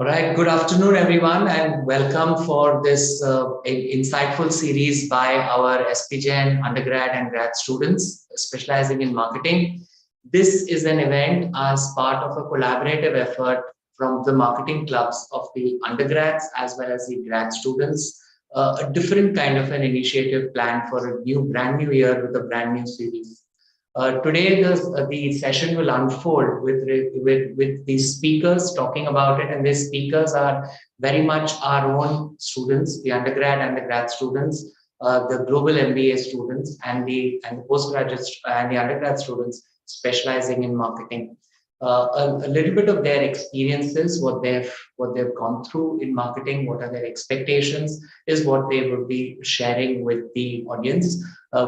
All right, good afternoon, everyone, and welcome for this insightful series by our SPJN undergrad and grad students specializing in marketing. This is an event as part of a collaborative effort from the marketing clubs of the undergrads as well as the grad students. A different kind of an initiative planned for a brand new year with a brand new series. Today, the session will unfold with the speakers talking about it, and these speakers are very much our own students, the undergrad and the grad students, the global MBA students, and the postgraduate and the undergrad students specializing in marketing. A little bit of their experiences, what they've gone through in marketing, what are their expectations, is what they will be sharing with the audience.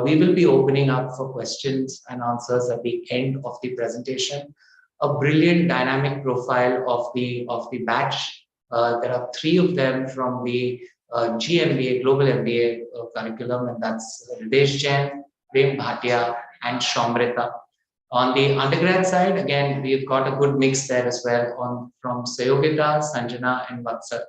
We will be opening up for questions and answers at the end of the presentation. A brilliant dynamic profile of the batch. There are three of them from the GMBA, Global MBA curriculum, and that's Ridesh Jain, Prem Bhatia, and Shamrita. On the undergrad side, again, we've got a good mix there as well from Sayogita, Sanjana, and Vatsal.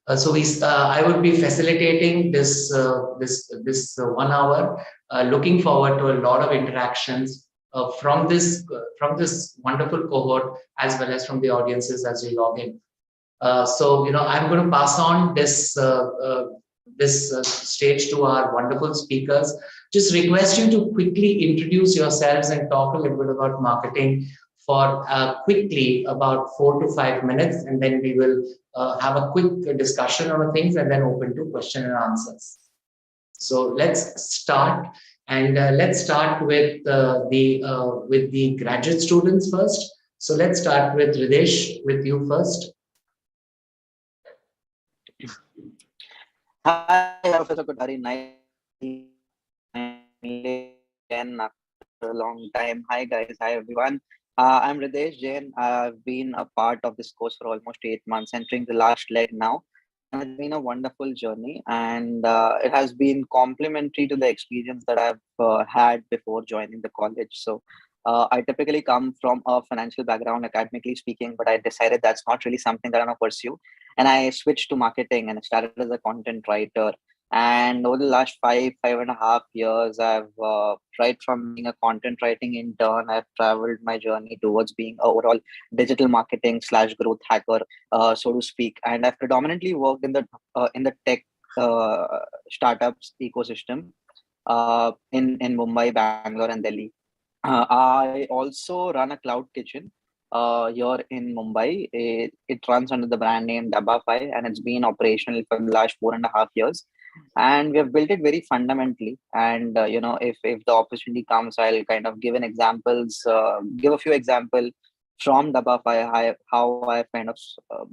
I would be facilitating this 1 hour. Looking forward to a lot of interactions from this wonderful cohort as well as from the audiences as we log in. I'm going to pass on this stage to our wonderful speakers. Just request you to quickly introduce yourselves and talk a little bit about marketing for quickly about 4 to 5 minutes, and then we will have a quick discussion on things and then open to question and answers. So let's start, and let's start with the graduate students first. So let's start with Ridesh, with you first. Hi, Professor Kothari. Nice again after a long time. Hi, guys. Hi, everyone. I'm Ridesh Jain. I've been a part of this course for almost 8 months, entering the last leg now. And it's been a wonderful journey, and it has been complementary to the experience that I've had before joining the college. So I typically come from a financial background, academically speaking, but I decided that's not really something that I want to pursue. And I switched to marketing and I started as a content writer. And over the last 5.5 years, I've right from being a content writing intern, I've traveled my journey towards being overall digital marketing / growth hacker, so to speak. And I've predominantly worked in the tech startups ecosystem in Mumbai, Bangalore, and Delhi. I also run a cloud kitchen here in Mumbai. It runs under the brand name Dabafy, and it's been operational for the last 4.5 years. And we have built it very fundamentally. And if the opportunity comes, I'll kind of give a few examples from Dabafy, how I've kind of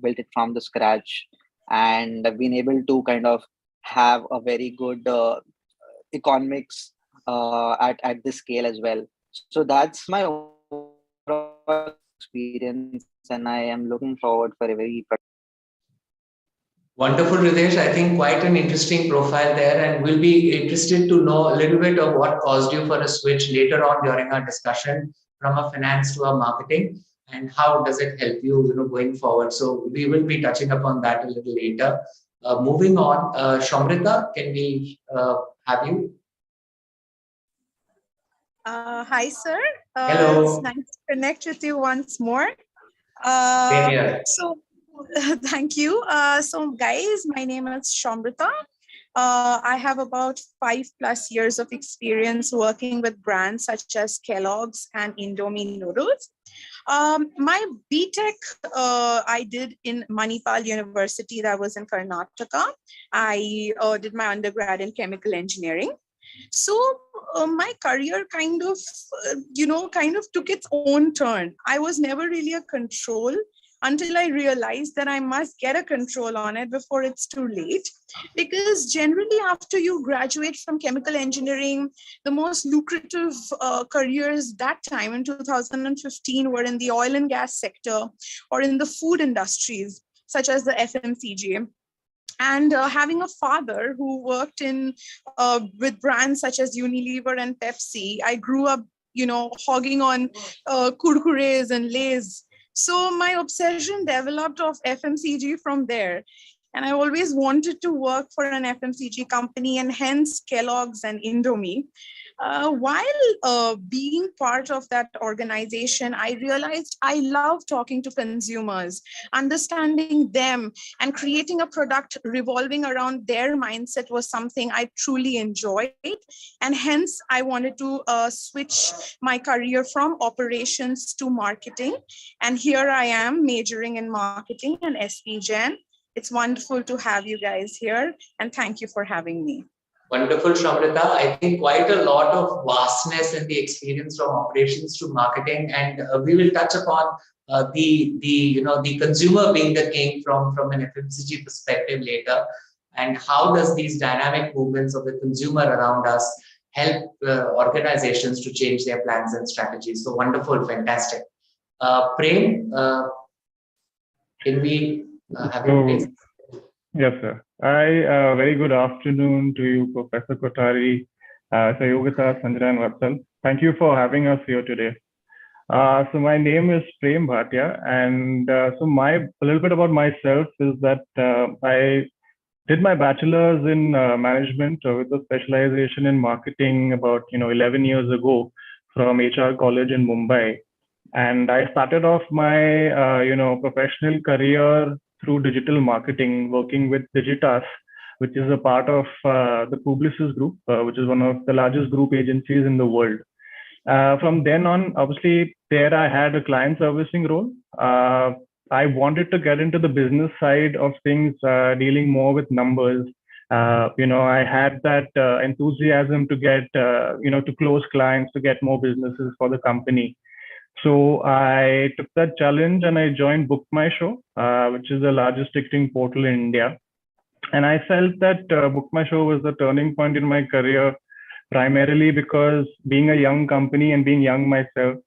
built it from the scratch, and I've been able to kind of have a very good economics at this scale as well. So that's my overall experience, and I am looking forward for a very Wonderful, Ridesh. I think quite an interesting profile there, and we'll be interested to know a little bit of what caused you for a switch later on during our discussion from a finance to a marketing, and how does it help you, going forward. So we will be touching upon that a little later. Moving on, Shamrita, can we have you? Hi, sir. Hello. It's nice to connect with you once more. Same here. So, thank you. So, guys, my name is Shamrita. I have about 5+ years of experience working with brands such as Kellogg's and Indomie noodles. My BTech I did in Manipal University, that was in Karnataka. I did my undergrad in chemical engineering. So my career kind of took its own turn. I was never really a control until I realized that I must get a control on it before it's too late. Because generally after you graduate from chemical engineering, the most lucrative careers that time in 2015 were in the oil and gas sector or in the food industries, such as the FMCG. And having a father who worked with brands such as Unilever and Pepsi, I grew up, hogging on kurkures and Lays. So my obsession developed of FMCG from there. And I always wanted to work for an FMCG company, and hence Kellogg's and Indomie. While being part of that organization, I realized I love talking to consumers, understanding them, and creating a product revolving around their mindset was something I truly enjoyed. And hence, I wanted to switch my career from operations to marketing. And here I am majoring in marketing and SP Gen. It's wonderful to have you guys here, and thank you for having me. Wonderful, Shamrita. I think quite a lot of vastness in the experience from operations to marketing, and we will touch upon the consumer being the king from an FMCG perspective later, and how does these dynamic movements of the consumer around us help organizations to change their plans and strategies. So wonderful, fantastic. Prem, can we have you please? Yes, sir. Very good afternoon to you, Professor Kothari, Sayogita, Sanjana, and Vatsal. Thank you for having us here today. So my name is Prem Bhatia, and a little bit about myself is that I did my bachelor's in management with a specialization in marketing about 11 years ago from HR College in Mumbai, and I started off my professional career through digital marketing, working with Digitas, which is a part of the Publicis Group, which is one of the largest group agencies in the world. From then on, obviously, there I had a client servicing role. I wanted to get into the business side of things, dealing more with numbers. I had that enthusiasm to get, to close clients, to get more businesses for the company. So I took that challenge and I joined Book My Show, which is the largest ticketing portal in India. And I felt that Book My Show was the turning point in my career, primarily because being a young company and being young myself,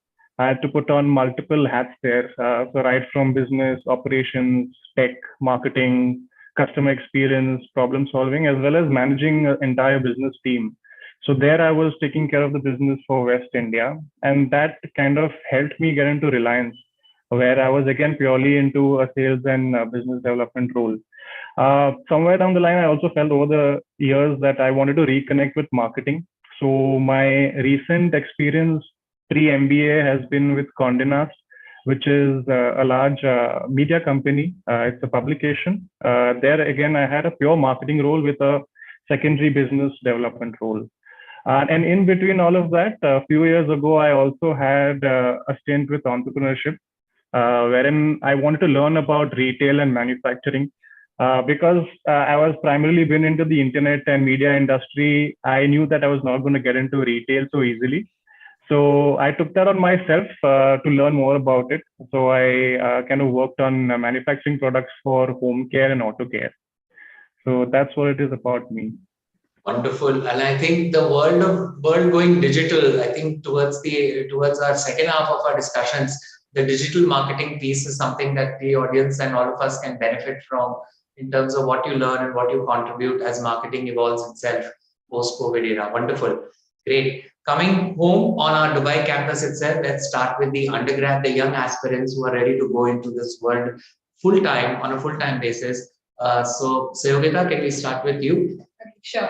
I had to put on multiple hats there. So right from business, operations, tech, marketing, customer experience, problem solving, as well as managing an entire business team. So there I was taking care of the business for West India, and that kind of helped me get into Reliance, where I was again purely into a sales and business development role. Somewhere down the line, I also felt over the years that I wanted to reconnect with marketing. So my recent experience pre-MBA has been with Condé Nast, which is a large media company. It's a publication. There again, I had a pure marketing role with a secondary business development role. And in between all of that, a few years ago, I also had a stint with entrepreneurship, wherein I wanted to learn about retail and manufacturing. Because I was primarily been into the internet and media industry, I knew that I was not going to get into retail so easily. So I took that on myself to learn more about it. So I kind of worked on manufacturing products for home care and auto care. So that's what it is about me. Wonderful. And I think the world going digital, I think towards our second half of our discussions, the digital marketing piece is something that the audience and all of us can benefit from in terms of what you learn and what you contribute as marketing evolves itself post-COVID era. Wonderful. Great. Coming home on our Dubai campus itself, let's start with the undergrad, the young aspirants who are ready to go into this world on a full-time basis. So Sayogita, can we start with you? Okay, sure.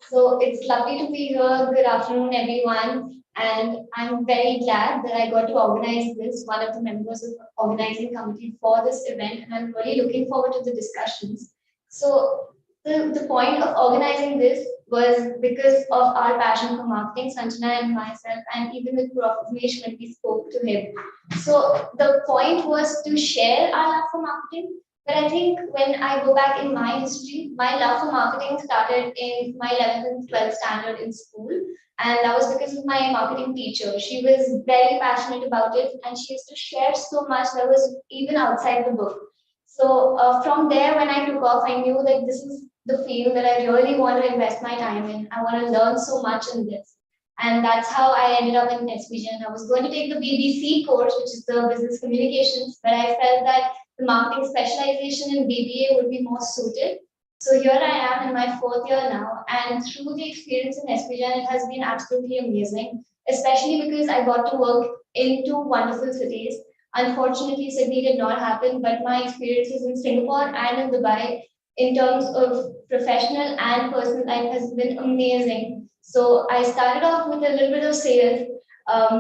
So it's lovely to be here. Good afternoon, everyone. And I'm very glad that I got to organize this, one of the members of the organizing committee for this event. And I'm really looking forward to the discussions. So the point of organizing this was because of our passion for marketing, Sanjana and myself, and even with Prof Umesh when we spoke to him. So the point was to share our love for marketing. But I think when I go back in my history, my love for marketing started in my 11th and 12th standard in school. And that was because of my marketing teacher. She was very passionate about it and she used to share so much that was even outside the book. So from there, when I took off, I knew that this is the field that I really want to invest my time in. I want to learn so much in this. And that's how I ended up in SPGen. I was going to take the BBC course, which is the business communications, but I felt that the marketing specialization in BBA would be more suited. So here I am in my 4th year now, and through the experience in SPGen, it has been absolutely amazing, especially because I got to work in 2 wonderful cities. Unfortunately, Sydney did not happen, but my experiences in Singapore and in Dubai in terms of professional and personal life has been amazing. So I started off with a little bit of sales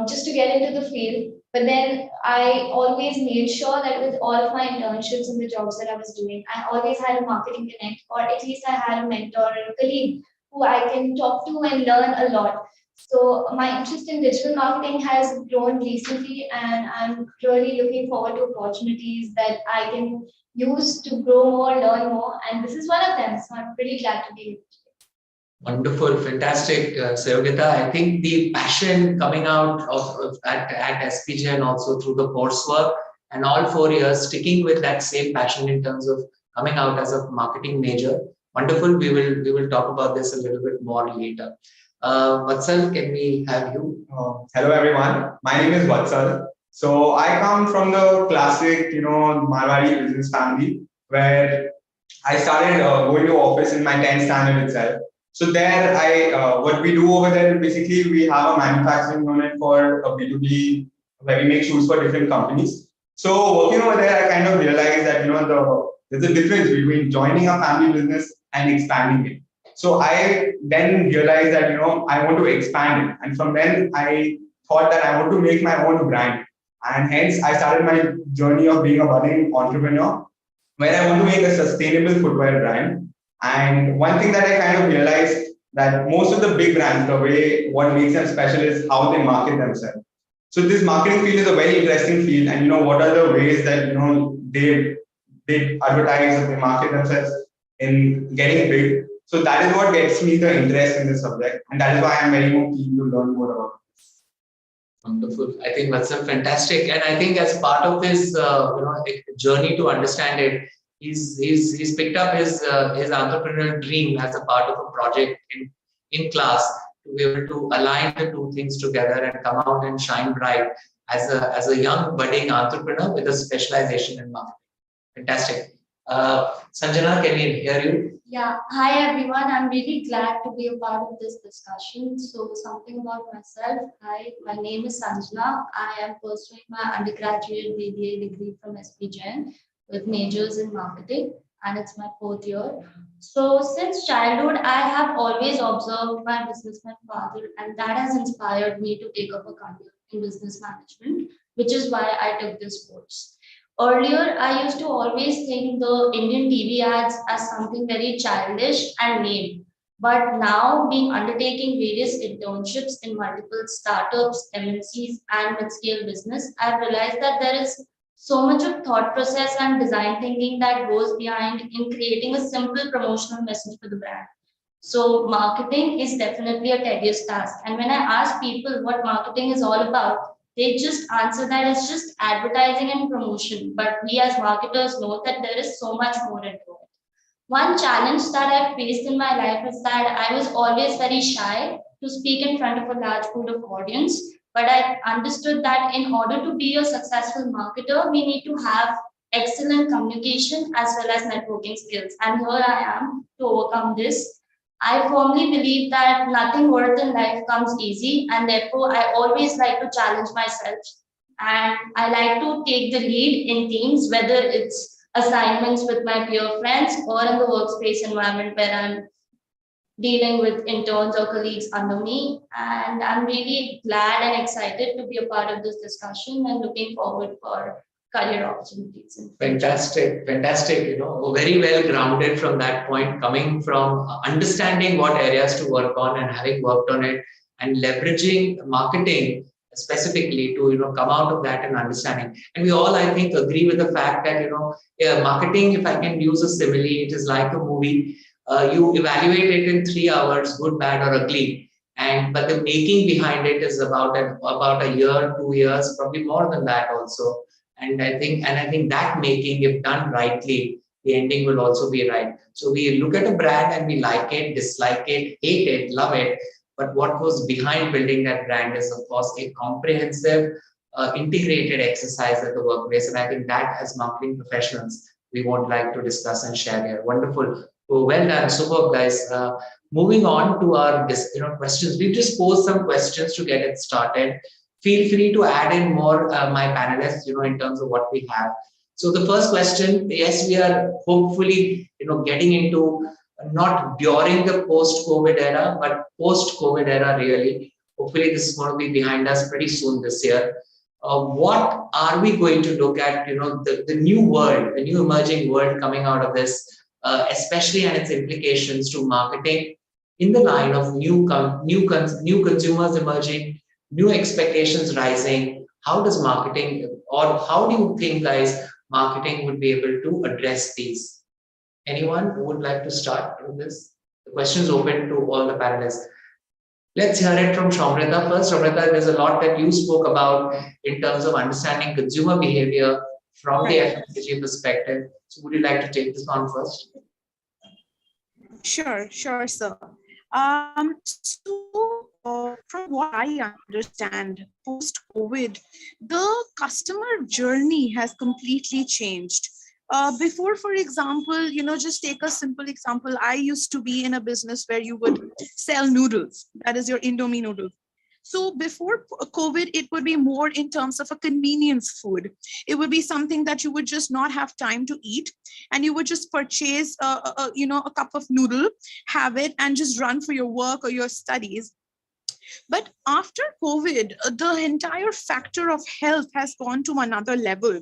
just to get into the field. But then I always made sure that with all of my internships and the jobs that I was doing, I always had a marketing connect, or at least I had a mentor or a colleague who I can talk to and learn a lot. So my interest in digital marketing has grown recently, and I'm really looking forward to opportunities that I can use to grow more, learn more, and this is one of them. So I'm pretty glad to be here. Wonderful, fantastic, Sayogita. I think the passion coming out at SPJ and also through the coursework and all 4 years sticking with that same passion in terms of coming out as a marketing major. Wonderful. We will talk about this a little bit more later. Vatsal, can we have you? Hello everyone. My name is Vatsal. So I come from the classic, Marwari business family where I started going to office in my 10th standard itself. So there, what we do over there, basically we have a manufacturing unit for a B2B where we make shoes for different companies. So working over there, I kind of realized that there's a difference between joining a family business and expanding it. So I then realized that I want to expand it, and from then I thought that I want to make my own brand, and hence I started my journey of being a budding entrepreneur, where I want to make a sustainable footwear brand. And one thing that I kind of realized that most of the big brands, what makes them special is how they market themselves. So this marketing field is a very interesting field, and what are the ways that they advertise and they market themselves in getting big. So that is what gets me the interest in this subject, and that is why I'm very more keen to learn more about this. Wonderful. I think that's a fantastic, and I think as part of his journey to understand it, he's picked up his entrepreneurial dream as a part of a project in class to be able to align the two things together and come out and shine bright as a young budding entrepreneur with a specialization in marketing. Fantastic. Sanjana, can we hear you? Yeah, hi everyone. I'm really glad to be a part of this discussion. So, something about myself. Hi, my name is Sanjana. I am pursuing my undergraduate BBA degree from SPJ with majors in marketing, and it's my 4th year. So, since childhood, I have always observed my businessman father, and that has inspired me to take up a career in business management, which is why I took this course. Earlier, I used to always think the Indian TV ads as something very childish and lame. But now, being undertaking various internships in multiple startups, MNCs, and mid-scale business, I've realized that there is so much of thought process and design thinking that goes behind in creating a simple promotional message for the brand. So, marketing is definitely a tedious task. And when I ask people what marketing is all about, they just answer that it's just advertising and promotion. But we as marketers know that there is so much more into it. One challenge that I've faced in my life is that I was always very shy to speak in front of a large pool of audience. But I understood that in order to be a successful marketer, we need to have excellent communication as well as networking skills. And here I am to overcome this. I firmly believe that nothing worth in life comes easy, and therefore I always like to challenge myself. And I like to take the lead in teams, whether it's assignments with my peer friends or in the workspace environment where I'm dealing with interns or colleagues under me. And I'm really glad and excited to be a part of this discussion and looking forward for career opportunities. Fantastic. Very well grounded from that point, coming from understanding what areas to work on and having worked on it and leveraging marketing specifically to come out of that and understanding. And we all, I think, agree with the fact that marketing, if I can use a simile, it is like a movie. You evaluate it in 3 hours, good, bad, or ugly. But the making behind it is about a year, 2 years, probably more than that also. And I think that making, if done rightly, the ending will also be right. So we look at a brand and we like it, dislike it, hate it, love it. But what goes behind building that brand is, of course, a comprehensive, integrated exercise at the workplace. And I think that, as marketing professionals, we would like to discuss and share here. Wonderful. Oh, well done. Superb, guys. Moving on to our questions. We've just posed some questions to get it started. Feel free to add in more, my panelists, in terms of what we have. So the first question, yes, we are hopefully, getting into not during the post-COVID era, but post-COVID era really. Hopefully this is going to be behind us pretty soon this year. What are we going to look at, the new world, the new emerging world coming out of this, especially and its implications to marketing in the line of new consumers emerging, new expectations rising. How does marketing, or how do you think, guys, marketing would be able to address these? Anyone who would like to start with this? The question is open to all the panelists. Let's hear it from Shomrita first. Shomrita, there's a lot that you spoke about in terms of understanding consumer behavior from the FMCG perspective. So would you like to take this on first? Sure, sir. From what I understand, post-COVID, the customer journey has completely changed. Before, for example, just take a simple example. I used to be in a business where you would sell noodles. That is your Indomie noodles. So before COVID, it would be more in terms of a convenience food. It would be something that you would just not have time to eat, and you would just purchase a cup of noodle, have it, and just run for your work or your studies. But after COVID, the entire factor of health has gone to another level.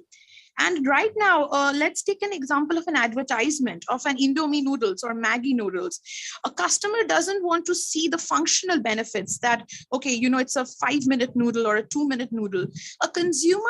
And right now, let's take an example of an advertisement of an Indomie noodles or Maggi noodles. A customer doesn't want to see the functional benefits that, okay, it's a 5-minute noodle or a 2-minute noodle. A consumer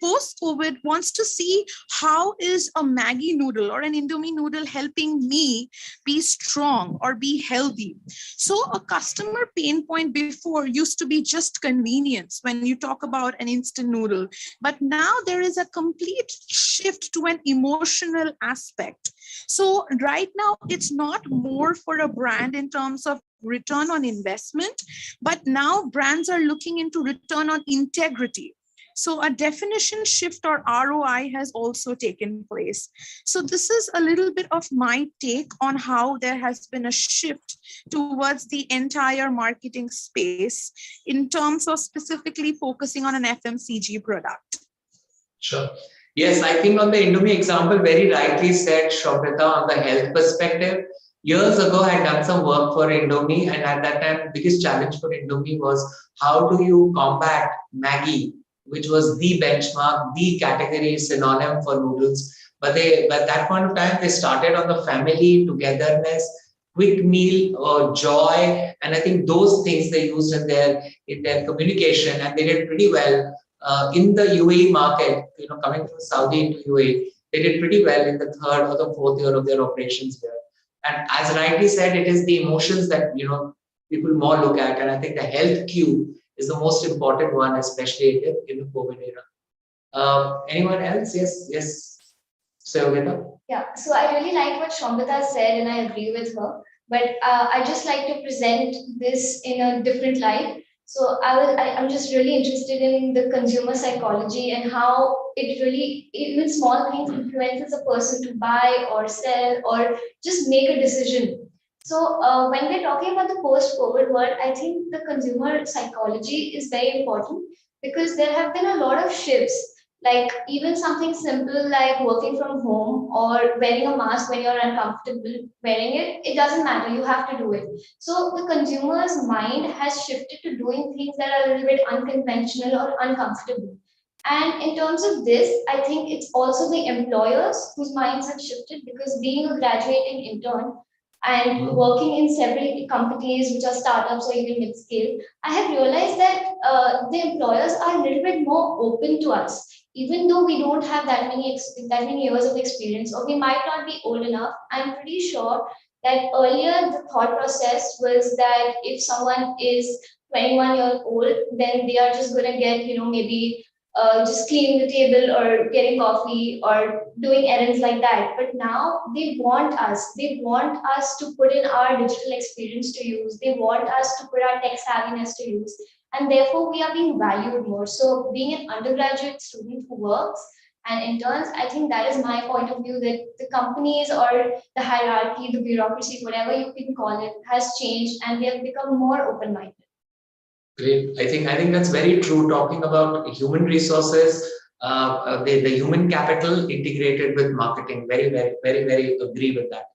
post-COVID wants to see how is a Maggi noodle or an Indomie noodle helping me be strong or be healthy. So a customer pain point before used to be just convenience when you talk about an instant noodle. But now there is a complete shift to an emotional aspect. So right now, it's not more for a brand in terms of return on investment, but now brands are looking into return on integrity. So a definition shift or ROI has also taken place. So this is a little bit of my take on how there has been a shift towards the entire marketing space in terms of specifically focusing on an FMCG product. Sure. Yes, I think on the Indomie example, very rightly said, Shobhita, on the health perspective. Years ago, I had done some work for Indomie, and at that time, the biggest challenge for Indomie was how do you combat Maggi, which was the benchmark, the category synonym for noodles. But at that point of time, they started on the family, togetherness, quick meal, joy, and I think those things they used in their communication, and they did pretty well in the UAE market. Coming from Saudi into UAE, they did pretty well in the 3rd or the 4th year of their operations there. And as rightly said, it is the emotions that people more look at, and I think the health cue is the most important one, especially in the COVID era. Anyone else? Yes. Sayogita? Yeah, so I really like what Shambhita said, and I agree with her. But I just like to present this in a different light. So I'm just really interested in the consumer psychology and how it really, even small things influences a person to buy or sell or just make a decision. So when we're talking about the post-COVID world, I think the consumer psychology is very important because there have been a lot of shifts. Like even something simple like working from home or wearing a mask when you're uncomfortable wearing it, it doesn't matter. You have to do it. So the consumer's mind has shifted to doing things that are a little bit unconventional or uncomfortable. And in terms of this, I think it's also the employers whose minds have shifted because being a graduating intern, and working in several companies which are startups or even mid-scale, I have realized that the employers are a little bit more open to us, even though we don't have that many years of experience, or we might not be old enough. I'm pretty sure that earlier the thought process was that if someone is 21 years old, then they are just going to get, maybe just cleaning the table or getting coffee or doing errands like that. But now they want us. They want us to put in our digital experience to use. They want us to put our tech savviness to use. And therefore, we are being valued more. So being an undergraduate student who works and interns, I think that is my point of view, that the companies or the hierarchy, the bureaucracy, whatever you can call it, has changed and they have become more open-minded. Great. I think that's very true. Talking about human resources, the human capital integrated with marketing. Very agree with that.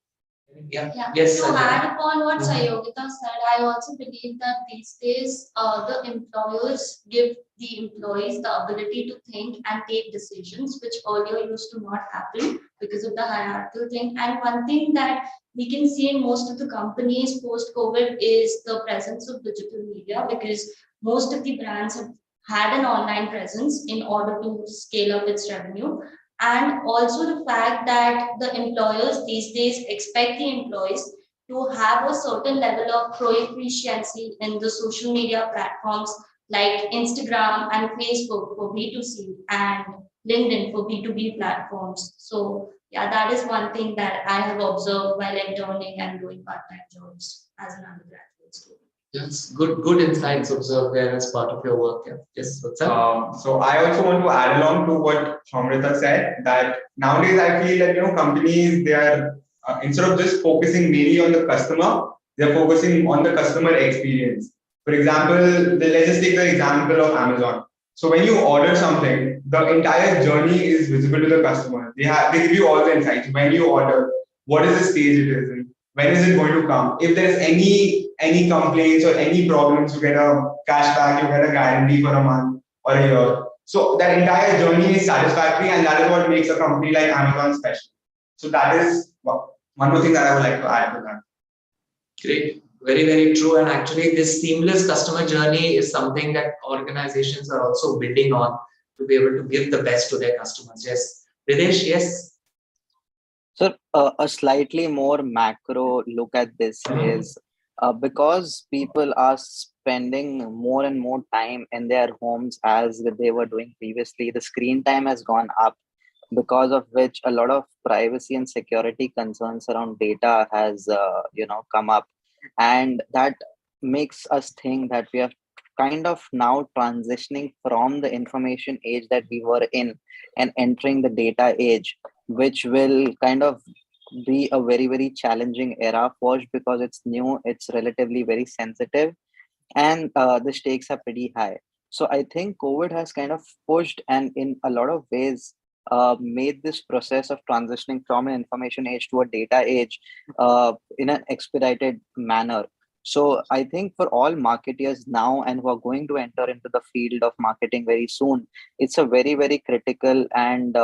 Yeah. Yeah. Yes. To add upon what Mhm. Sayogita said, I also believe that these days the employers give the employees the ability to think and take decisions, which earlier used to not happen because of the hierarchical thing. And one thing that we can see in most of the companies post COVID is the presence of digital media, because most of the brands have had an online presence in order to scale up its revenue. And also the fact that the employers these days expect the employees to have a certain level of proficiency in the social media platforms like Instagram and Facebook for B2C and LinkedIn for B2B platforms. So yeah, that is one thing that I have observed while interning and doing part-time jobs as an undergraduate student. Yes, good insights observed there as part of your work. Yeah. Yes, what's up? So I also want to add along to what Shamrita said, that nowadays I feel that companies, they are instead of just focusing mainly on the customer, they're focusing on the customer experience. For example, let's just take the example of Amazon. So when you order something, the entire journey is visible to the customer. They give you all the insights. When you order, what is the stage it is in, when is it going to come? If there's any complaints or any problems, you get a cashback, you get a guarantee for a month or a year. So that entire journey is satisfactory, and that is what makes a company like Amazon special. So that is one more thing that I would like to add to that. Great. Very true. And actually, this seamless customer journey is something that organizations are also building on to be able to give the best to their customers. Yes. Videsh, yes. So, a slightly more macro look at this is because people are spending more and more time in their homes as they were doing previously, the screen time has gone up, because of which a lot of privacy and security concerns around data has come up, and that makes us think that we are kind of now transitioning from the information age that we were in and entering the data age, which will kind of be a very challenging era first, because it's new, it's relatively very sensitive, and the stakes are pretty high. So I think COVID has kind of pushed and in a lot of ways made this process of transitioning from an information age to a data age in an expedited manner. So I think for all marketeers now and who are going to enter into the field of marketing very soon, it's a very critical and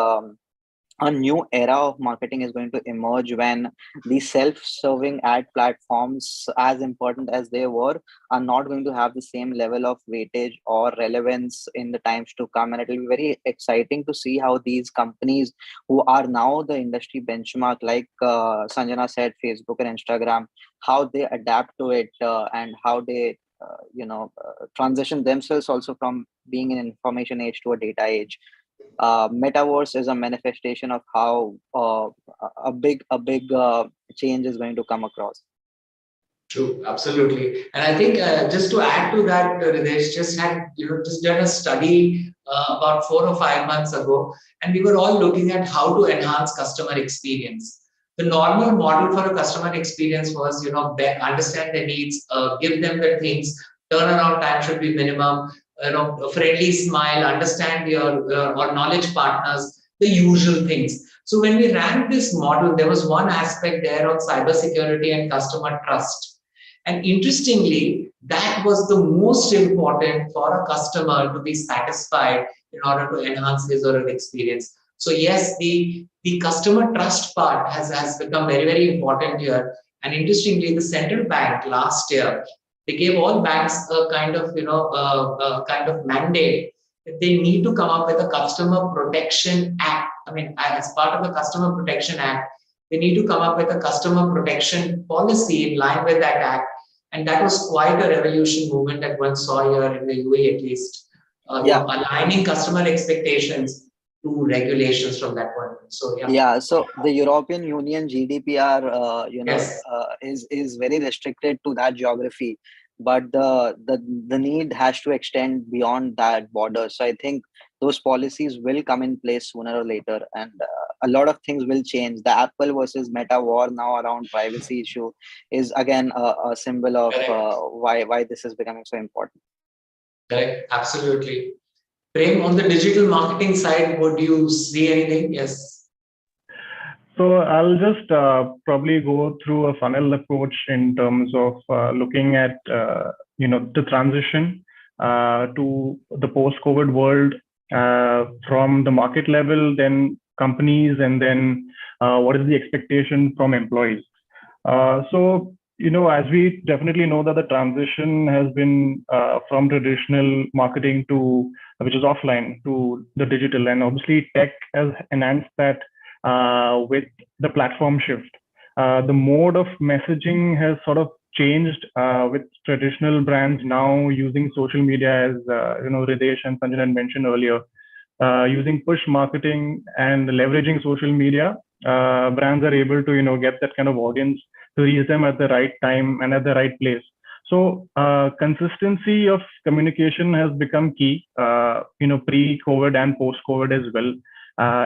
a new era of marketing is going to emerge when the self-serving ad platforms, as important as they were, are not going to have the same level of weightage or relevance in the times to come. And it will be very exciting to see how these companies, who are now the industry benchmark, like Sanjana said, Facebook and Instagram, how they adapt to it, and how they transition themselves also from being an information age to a data age. Metaverse is a manifestation of how a big change is going to come across. True, absolutely. And I think just to add to that, Ridesh just had just done a study about 4 or 5 months ago, and we were all looking at how to enhance customer experience. The normal model for a customer experience was, understand their needs, give them the things, turnaround time should be minimum, a friendly smile, understand your or knowledge partners, the usual things. So when we ran this model, there was one aspect there on cybersecurity and customer trust. And interestingly, that was the most important for a customer to be satisfied in order to enhance his or her experience. So yes, the customer trust part has become very important here. And interestingly, the central bank last year, they gave all banks a kind of kind of mandate that they need to come up with a customer protection act. I mean, as part of the customer protection act, they need to come up with a customer protection policy in line with that act. And that was quite a revolution movement that one saw here in the UAE, at least, Yeah. aligning customer expectations to regulations from that point of view. So Yeah, so the European Union GDPR, yes, is very restricted to that geography, but the need has to extend beyond that border. So I think those policies will come in place sooner or later, and a lot of things will change. The Apple versus Meta war now around privacy issue is again a symbol of correct. why this is becoming so important. Correct. Absolutely. Prem, on the digital marketing side, would you see anything? Yes. So I'll just probably go through a funnel approach in terms of looking at the transition to the post-COVID world from the market level, then companies, and then what is the expectation from employees. So as we definitely know that the transition has been from traditional marketing to which is offline to the digital, and obviously tech has enhanced that with the platform shift. The mode of messaging has sort of changed with traditional brands now using social media, as Ridesh and Sanjay mentioned earlier, using push marketing and leveraging social media. Brands are able to get that kind of audience to reach them at the right time and at the right place. So consistency of communication has become key, pre-COVID and post-COVID as well.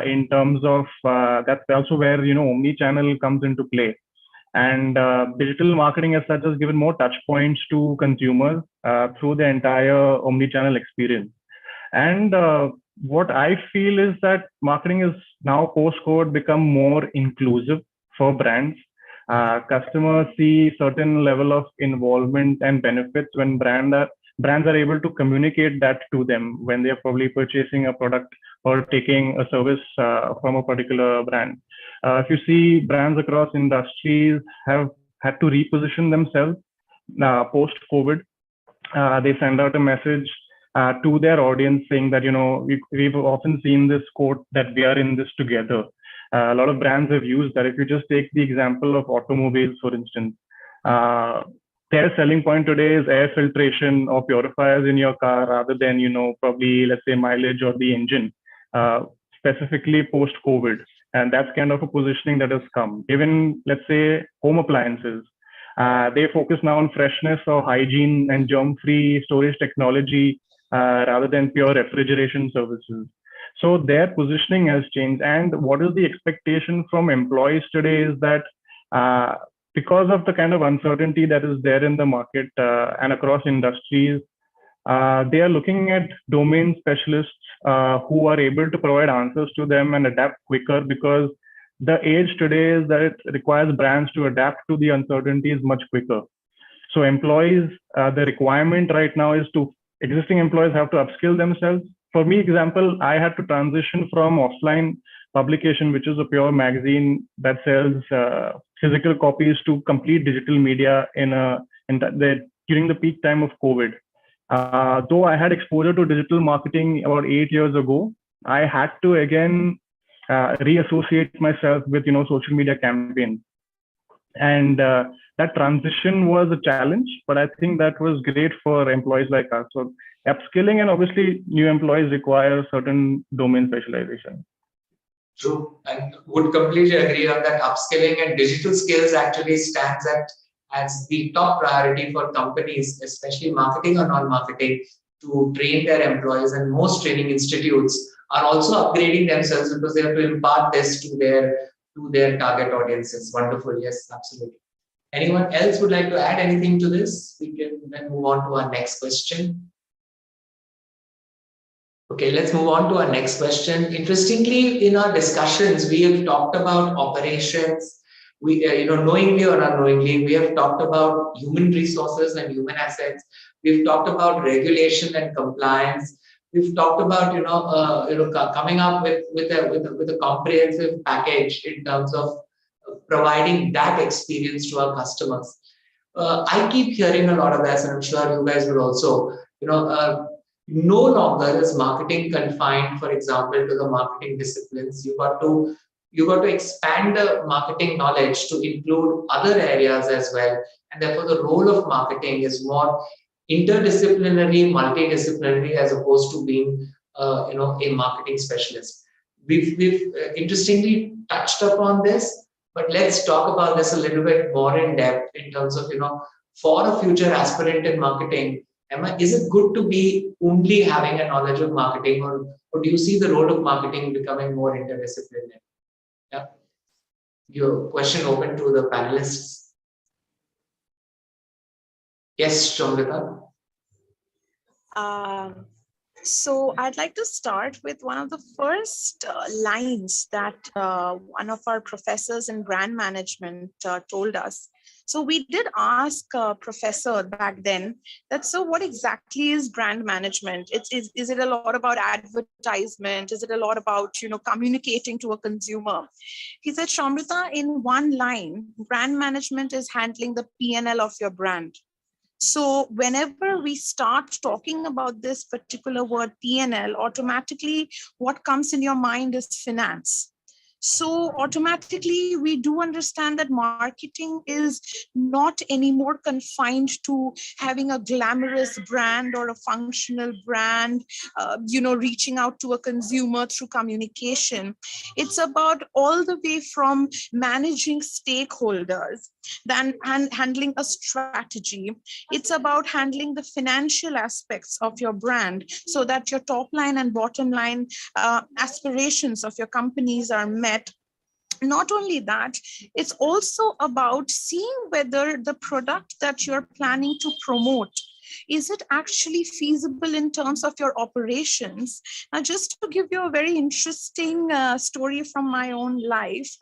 In terms of that's also where omni-channel comes into play, and digital marketing as such has given more touch points to consumers through the entire omni-channel experience. And what I feel is that marketing is now post-COVID become more inclusive for brands. Customers see certain level of involvement and benefits when brands are able to communicate that to them when they are probably purchasing a product or taking a service from a particular brand. If you see, brands across industries have had to reposition themselves post-COVID. They send out a message to their audience saying that, we've often seen this quote that we are in this together. A lot of brands have used that. If you just take the example of automobiles, for instance, their selling point today is air filtration or purifiers in your car rather than, probably, let's say, mileage or the engine, specifically post-COVID. And that's kind of a positioning that has come. Even, let's say, home appliances, they focus now on freshness or hygiene and germ-free storage technology rather than pure refrigeration services. So their positioning has changed. And what is the expectation from employees today is that because of the kind of uncertainty that is there in the market and across industries, they are looking at domain specialists who are able to provide answers to them and adapt quicker, because the age today is that it requires brands to adapt to the uncertainties much quicker. So employees, the requirement right now is existing employees have to upskill themselves. For me, example, I had to transition from offline publication, which is a pure magazine that sells physical copies, to complete digital media during the peak time of COVID. Though I had exposure to digital marketing about 8 years ago, I had to again reassociate myself with social media campaigns, and that transition was a challenge, but I think that was great for employees like us. So upskilling, and obviously new employees require certain domain specialization. True, and would completely agree on that. Upskilling and digital skills actually stands as the top priority for companies, especially marketing or non-marketing, to train their employees. And most training institutes are also upgrading themselves because they have to impart this to their target audiences. Wonderful. Yes, absolutely. Anyone else would like to add anything to this? We can then move on to our next question. Okay, let's move on to our next question. Interestingly, in our discussions, we have talked about operations. We, knowingly or unknowingly, we have talked about human resources and human assets. We've talked about regulation and compliance. We've talked about, coming up with a comprehensive package in terms of providing that experience to our customers. I keep hearing a lot of this, and I'm sure you guys will also, no longer is marketing confined, for example, to the marketing disciplines. You got to expand the marketing knowledge to include other areas as well. And therefore, the role of marketing is more interdisciplinary, multidisciplinary, as opposed to being, a marketing specialist. We've interestingly touched upon this, but let's talk about this a little bit more in depth in terms of, for a future aspirant in marketing, Emma, is it good to be only having a knowledge of marketing, or do you see the role of marketing becoming more interdisciplinary? Yeah. Your question open to the panelists. Yes, Shomrita. So I'd like to start with one of the first lines that one of our professors in brand management told us. So we did ask professor back then that, so what exactly is brand management? Is it a lot about advertisement? Is it a lot about, communicating to a consumer? He said, Shamrita, in one line, brand management is handling the P&L of your brand. So whenever we start talking about this particular word P&L, automatically what comes in your mind is finance. So automatically we do understand that marketing is not anymore confined to having a glamorous brand or a functional brand, reaching out to a consumer through communication. It's about all the way from managing stakeholders, then and handling a strategy. It's about handling the financial aspects of your brand so that your top line and bottom line aspirations of your companies are met. Not only that, it's also about seeing whether the product that you're planning to promote, is it actually feasible in terms of your operations? Now, just to give you a very interesting story from my own life,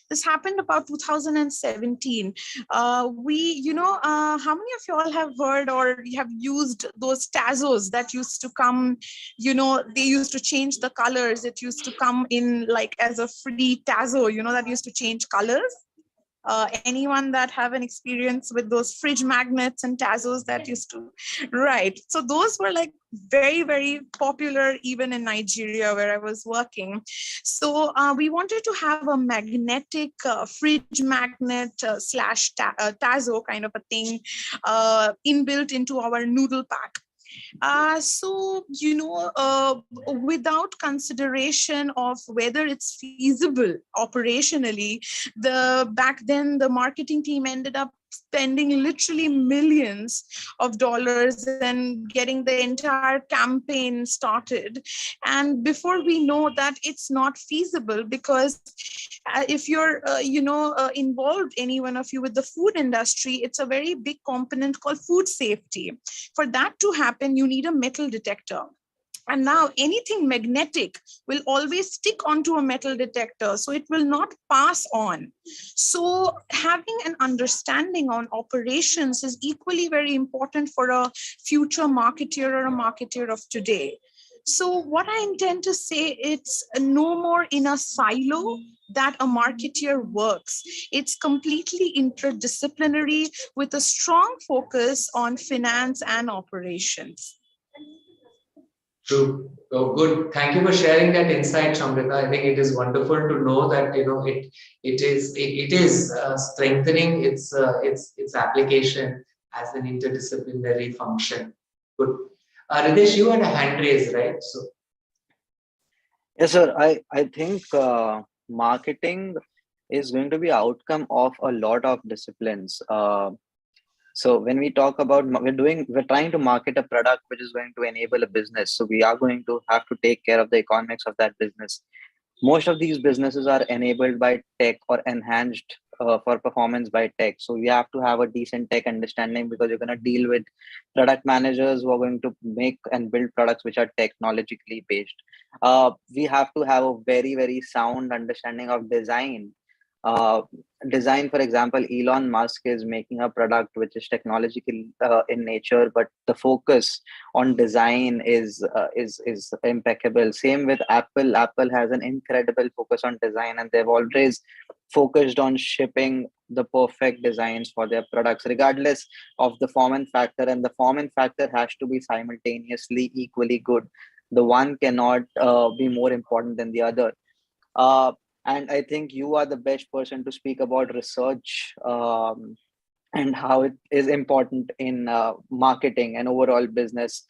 this happened about 2017. How many of you all have heard or have used those Tazos that used to come, they used to change the colors. It used to come in like as a free Tazo, that used to change colors. Anyone that have an experience with those fridge magnets and Tazos that used to, right? So those were like very, very popular even in Nigeria where I was working. So we wanted to have a magnetic fridge magnet slash Tazo kind of a thing inbuilt into our noodle pack. Without consideration of whether it's feasible operationally, back then the marketing team ended up spending literally millions of dollars and getting the entire campaign started. And before we know that, it's not feasible, because if you're involved, any one of you, with the food industry, it's a very big component called food safety. For that to happen, you need a metal detector. And now anything magnetic will always stick onto a metal detector, so it will not pass on. So having an understanding on operations is equally very important for a future marketer or a marketer of today. So what I intend to say, it's no more in a silo that a marketer works. It's completely interdisciplinary with a strong focus on finance and operations. True. Oh, good. Thank you for sharing that insight, Shamrita. I think it is wonderful to know that it is strengthening its application as an interdisciplinary function. Good. Ridesh, you had a hand raise, right? So Yes, sir. I think marketing is going to be outcome of a lot of disciplines. So when we talk about we're trying to market a product which is going to enable a business. So we are going to have to take care of the economics of that business. Most of these businesses are enabled by tech or enhanced for performance by tech. So you have to have a decent tech understanding, because you're going to deal with product managers who are going to make and build products which are technologically based. We have to have a very, very sound understanding of design. Uh, Design, for example, Elon Musk is making a product which is technological in nature, but the focus on design is impeccable. Same with Apple. Apple has an incredible focus on design, and they've always focused on shipping the perfect designs for their products, regardless of the form and factor. And the form and factor has to be simultaneously equally good. The one cannot be more important than the other. Uh, and I think you are the best person to speak about research and how it is important in marketing and overall business.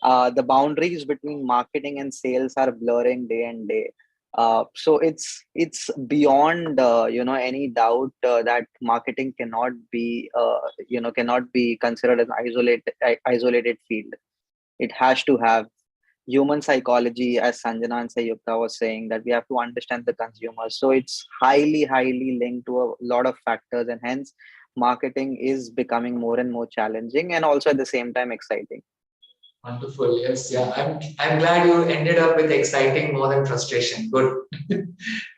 The boundaries between marketing and sales are blurring day and day. So it's beyond any doubt that marketing cannot be considered an isolated field. It has to have human psychology, as Sanjana and Sayukta was saying, that we have to understand the consumer. So it's highly linked to a lot of factors, and hence marketing is becoming more and more challenging, and also at the same time exciting. Wonderful. Yes. Yeah. I'm glad you ended up with exciting more than frustration. Good.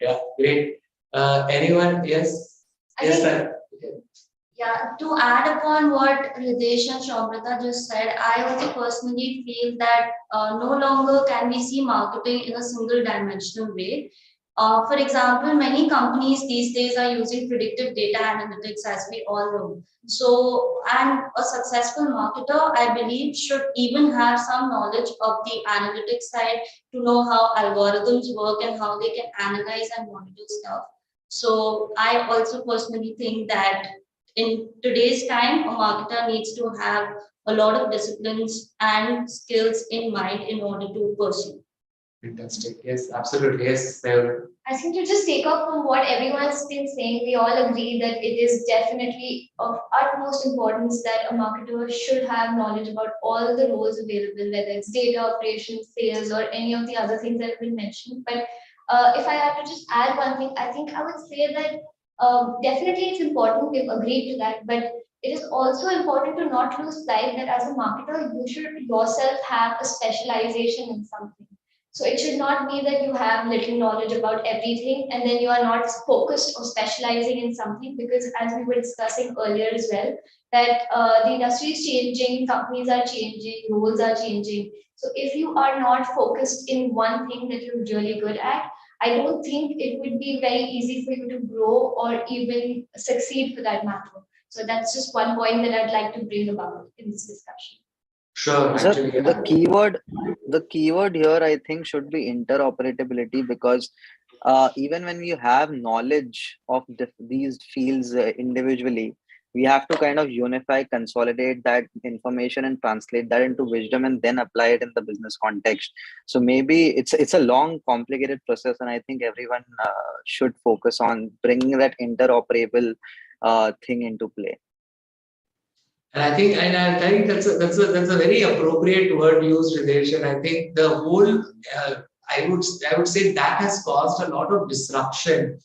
Yeah. Great. Anyone? Yes. I Yes, think, sir. yeah, to add upon what Ridesh and Shobhrita just said, I also personally feel that no longer can we see marketing in a single dimensional way. For example, many companies these days are using predictive data analytics, as we all know. So, and a successful marketer, I believe, should even have some knowledge of the analytics side to know how algorithms work and how they can analyze and monitor stuff. So, I also personally think that in today's time, a marketer needs to have a lot of disciplines and skills in mind in order to pursue. Fantastic. Yes, absolutely. Yes, sir. I think to just take off from what everyone's been saying, we all agree that it is definitely of utmost importance that a marketer should have knowledge about all the roles available, whether it's data, operations, sales, or any of the other things that have been mentioned. But if I have to just add one thing, I think I would say that definitely it's important, we've agreed to that, but it is also important to not lose sight that as a marketer, you should yourself have a specialization in something. So it should not be that you have little knowledge about everything and then you are not focused or specializing in something, because as we were discussing earlier as well, that the industry is changing, companies are changing, roles are changing. So if you are not focused in one thing that you're really good at, I don't think it would be very easy for you to grow or even succeed for that matter. So that's just one point that I'd like to bring about in this discussion. Sure. So Actually, the keyword here, I think, should be interoperability, because even when you have knowledge of these fields individually, we have to kind of unify, consolidate that information and translate that into wisdom and then apply it in the business context. So maybe it's a long, complicated process, and I think everyone should focus on bringing that interoperable thing into play. And I think that's a very appropriate word used, Ridesh. And I think the whole I would say that has caused a lot of disruption.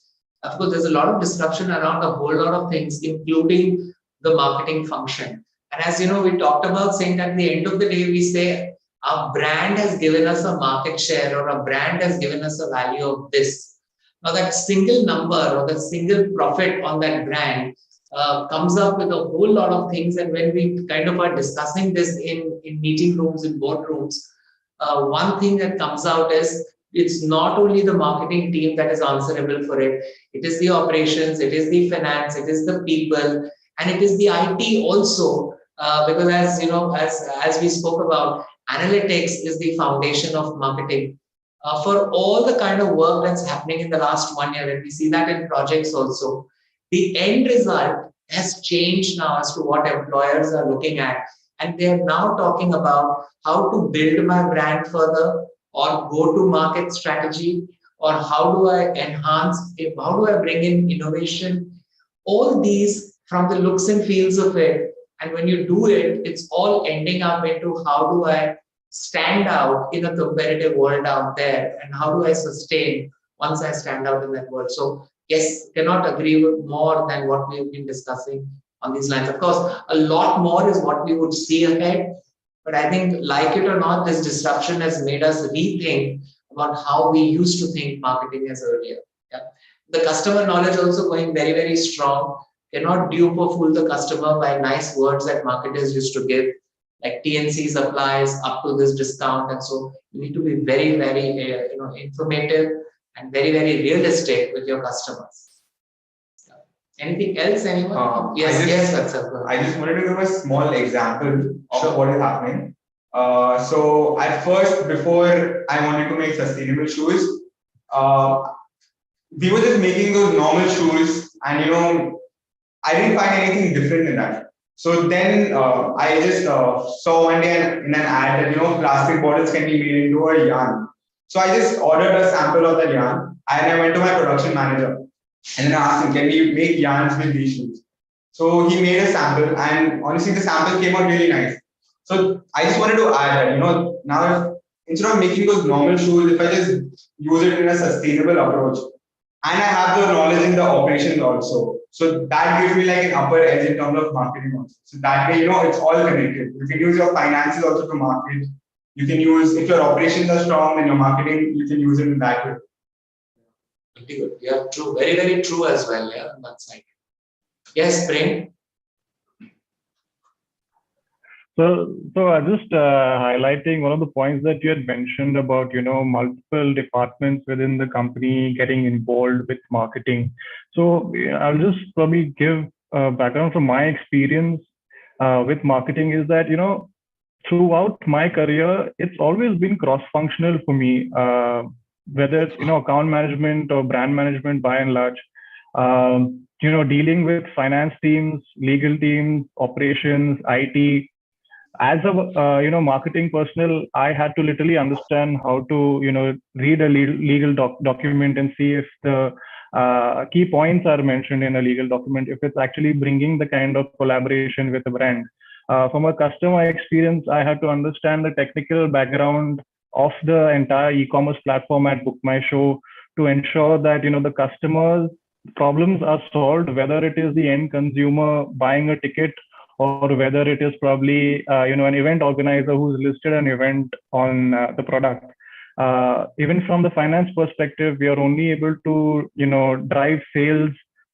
Of course, there's a lot of disruption around a whole lot of things, including the marketing function. And as you know, we talked about saying that at the end of the day, we say our brand has given us a market share or a brand has given us a value of this. Now, that single number or the single profit on that brand comes up with a whole lot of things. And when we kind of are discussing this in meeting rooms, in boardrooms, one thing that comes out is it's not only the marketing team that is answerable for it, it is the operations, it is the finance, it is the people, and it is the IT also. Because as you know, as we spoke about, analytics is the foundation of marketing. For all the kind of work that's happening in the last 1 year, and we see that in projects also, the end result has changed now as to what employers are looking at. And they are now talking about how to build my brand further or go to market strategy, or how do I enhance, how do I bring in innovation, all these from the looks and feels of it. And when you do it, it's all ending up into how do I stand out in a competitive world out there, and how do I sustain once I stand out in that world. So yes, cannot agree with more than what we've been discussing on these lines. Of course, a lot more is what we would see ahead, but I think, like it or not, this disruption has made us rethink about how we used to think marketing as earlier. Yeah. The customer knowledge also going very, very strong. Cannot dupe or fool the customer by nice words that marketers used to give, like TNCs applies up to this discount. And so you need to be very, very informative and very, very realistic with your customers. Anything else, anyone? Yes, that's I just wanted to give a small example of Sure. what is happening. So at first, before I wanted to make sustainable shoes, we were just making those normal shoes, and I didn't find anything different in that. So then I just saw one day in an ad that plastic bottles can be made into a yarn. So I just ordered a sample of that yarn, and I went to my production manager and then I asked him, can we make yarns with these shoes? So he made a sample, and honestly, the sample came out really nice. So I just wanted to add that, now instead of making those normal shoes, if I just use it in a sustainable approach, and I have the knowledge in the operations also. So that gives me like an upper edge in terms of marketing also. So that way, it's all connected. You can use your finances also to market. You can use, if your operations are strong, then your marketing, you can use it in that way. Pretty good. Yeah, true. Very, very true as well. Yeah, on that side. Yes, Prem. So just highlighting one of the points that you had mentioned about, multiple departments within the company getting involved with marketing. So I'll just probably give background from my experience with marketing is that, throughout my career, it's always been cross-functional for me, whether it's, account management or brand management by and large. Dealing with finance teams, legal teams, operations, IT. As a marketing personnel, I had to literally understand how to read a legal document and see if the key points are mentioned in a legal document, if it's actually bringing the kind of collaboration with the brand. From a customer experience, I had to understand the technical background of the entire e-commerce platform at Book My Show to ensure that the customers' problems are solved, whether it is the end consumer buying a ticket or whether it is probably an event organizer who's listed an event on the product. Even from the finance perspective, we are only able to drive sales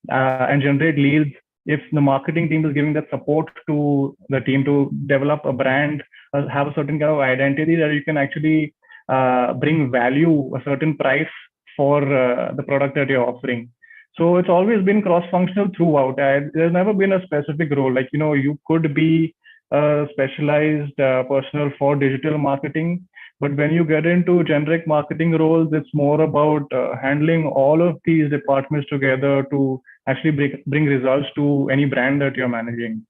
and generate leads if the marketing team is giving that support to the team to develop a brand, have a certain kind of identity that you can actually bring value, a certain price for the product that you're offering. So it's always been cross-functional throughout. There's never been a specific role. Like, you could be a specialized personnel for digital marketing, but when you get into generic marketing roles, it's more about handling all of these departments together to actually bring results to any brand that you're managing.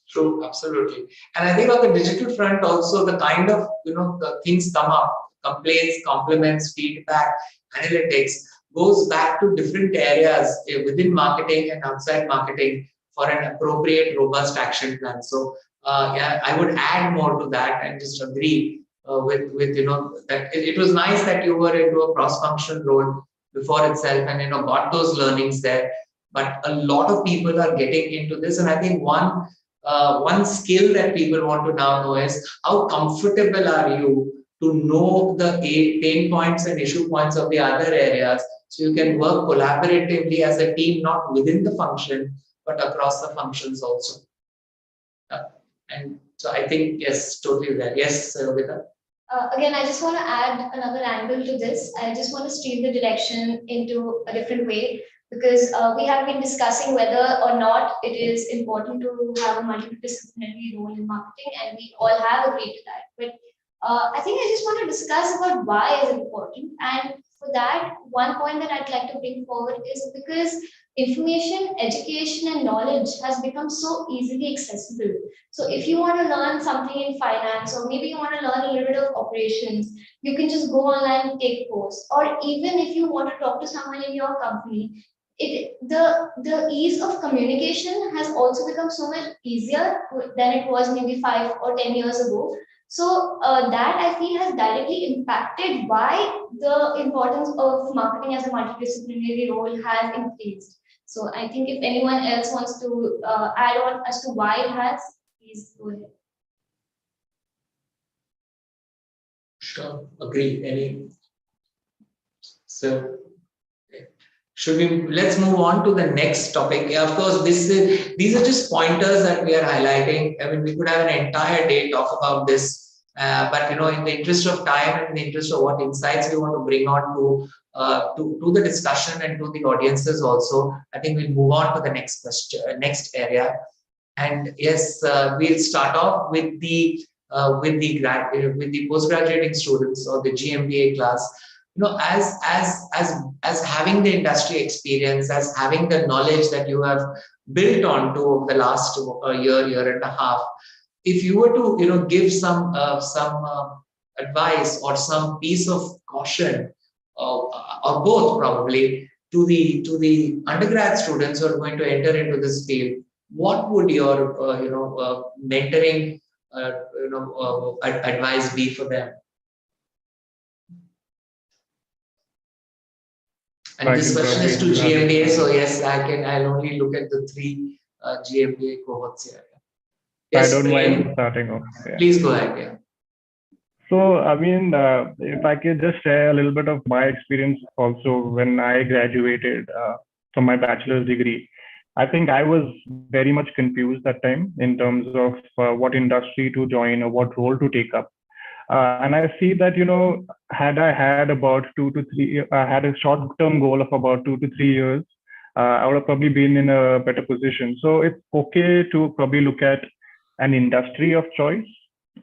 True, absolutely. And I think on the digital front also, the kind of, the things come up, complaints, compliments, feedback, analytics, goes back to different areas within marketing and outside marketing for an appropriate, robust action plan. So, I would add more to that and just agree with that it was nice that you were into a cross-functional role before itself and got those learnings there. But a lot of people are getting into this, and I think one skill that people want to now know is how comfortable are you to know the pain points and issue points of the other areas, so you can work collaboratively as a team, not within the function, but across the functions also. And so I think, yes, totally there. Yes, Vida? Again, I just want to add another angle to this. I just want to steer the direction into a different way, because we have been discussing whether or not it is important to have a multidisciplinary role in marketing, and we all have agreed to that. But I think I just want to discuss about why is it important. And for that, one point that I'd like to bring forward is because information, education, and knowledge has become so easily accessible. So if you want to learn something in finance, or maybe you want to learn a little bit of operations, you can just go online and take course. Or even if you want to talk to someone in your company, the ease of communication has also become so much easier than it was maybe 5 or 10 years ago. So that I feel has directly impacted why the importance of marketing as a multidisciplinary role has increased. So I think if anyone else wants to add on as to why it has, please go ahead. Sure, agree. So let's move on to the next topic. Yeah, of course, these are just pointers that we are highlighting. I mean, we could have an entire day talk about this, but in the interest of time and in the interest of what insights we want to bring on to the discussion and to the audiences also, I think we'll move on to the next question, next area. And yes, we'll start off with the postgraduating students or the GMBA class. As having the industry experience, as having the knowledge that you have built on to over the last year and a half, if you were to give some advice or some piece of caution, or both probably, to the undergrad students who are going to enter into this field, what would your mentoring advice be for them? And this question is to GMBA, so yes, I'll only look at the 3 GMBA cohorts here. Yes, I don't Prem, mind starting off. Yeah. Please go ahead. Yeah. So, I mean, if I could just share a little bit of my experience also when I graduated from my bachelor's degree. I think I was very much confused that time in terms of what industry to join or what role to take up. And I see that, had I had about 2 to 3, I had a short-term goal of about 2 to 3 years, I would have probably been in a better position. So it's okay to probably look at an industry of choice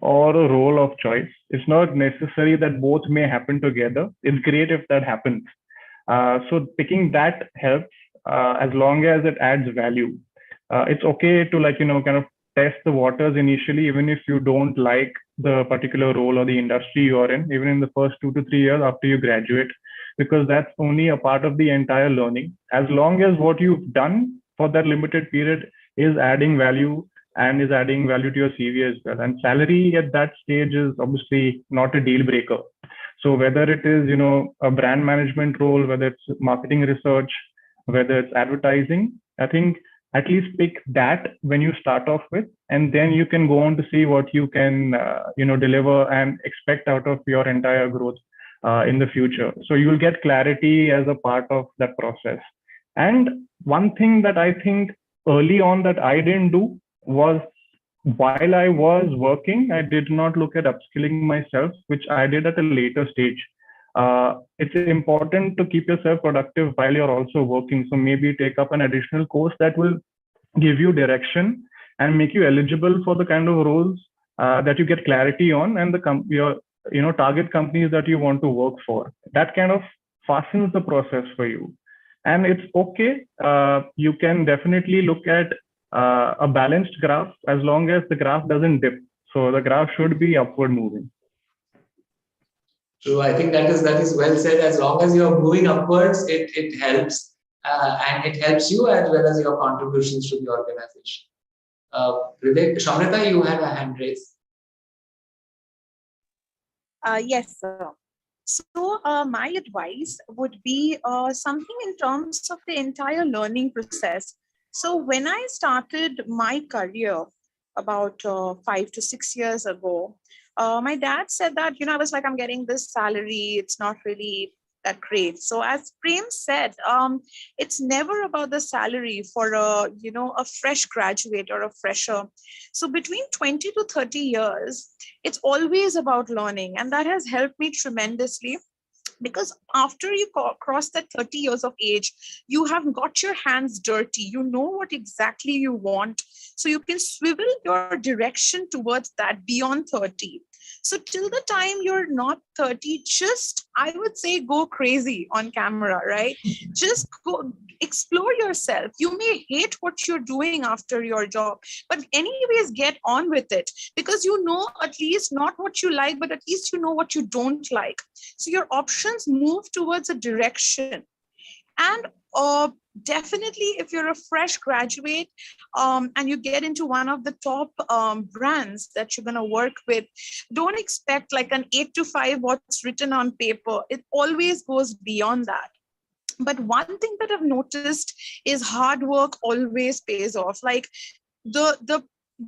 or a role of choice. It's not necessary that both may happen together. It's great if that happens. So picking that helps as long as it adds value. It's okay to kind of test the waters initially, even if you don't like the particular role or the industry you are in, even in the first 2 to 3 years after you graduate, because that's only a part of the entire learning. As long as what you've done for that limited period is adding value and is adding value to your CV as well. And salary at that stage is obviously not a deal breaker. So whether it is, a brand management role, whether it's marketing research, whether it's advertising, I think at least pick that when you start off with, and then you can go on to see what you can, deliver and expect out of your entire growth in the future. So you will get clarity as a part of that process. And one thing that I think early on that I didn't do was, while I was working, I did not look at upskilling myself, which I did at a later stage. It's important to keep yourself productive while you're also working. So maybe take up an additional course that will give you direction and make you eligible for the kind of roles that you get clarity on, and your target companies that you want to work for. That kind of fastens the process for you. And it's okay. You can definitely look at a balanced graph as long as the graph doesn't dip. So the graph should be upward moving. True. I think that is well said. As long as you're moving upwards, it helps, and it helps you as well as your contributions to the organization. Shamrita, you had a hand raised. Yes, sir. So my advice would be something in terms of the entire learning process. So when I started my career about 5 to 6 years ago, my dad said that, I was like, I'm getting this salary. It's not really that great. So as Prem said, it's never about the salary for a fresh graduate or a fresher. So between 20 to 30 years, it's always about learning. And that has helped me tremendously. Because after you cross that 30 years of age, you have got your hands dirty. You know what exactly you want. So you can swivel your direction towards that beyond 30. So till the time you're not 30, just, I would say, go crazy on camera, right? Just go explore yourself. You may hate what you're doing after your job, but anyways, get on with it, because you know at least not what you like, but at least you know what you don't like. So your options move towards a direction. And definitely, if you're a fresh graduate and you get into one of the top brands that you're going to work with, don't expect like an 8 to 5 what's written on paper. It always goes beyond that. But one thing that I've noticed is hard work always pays off. Like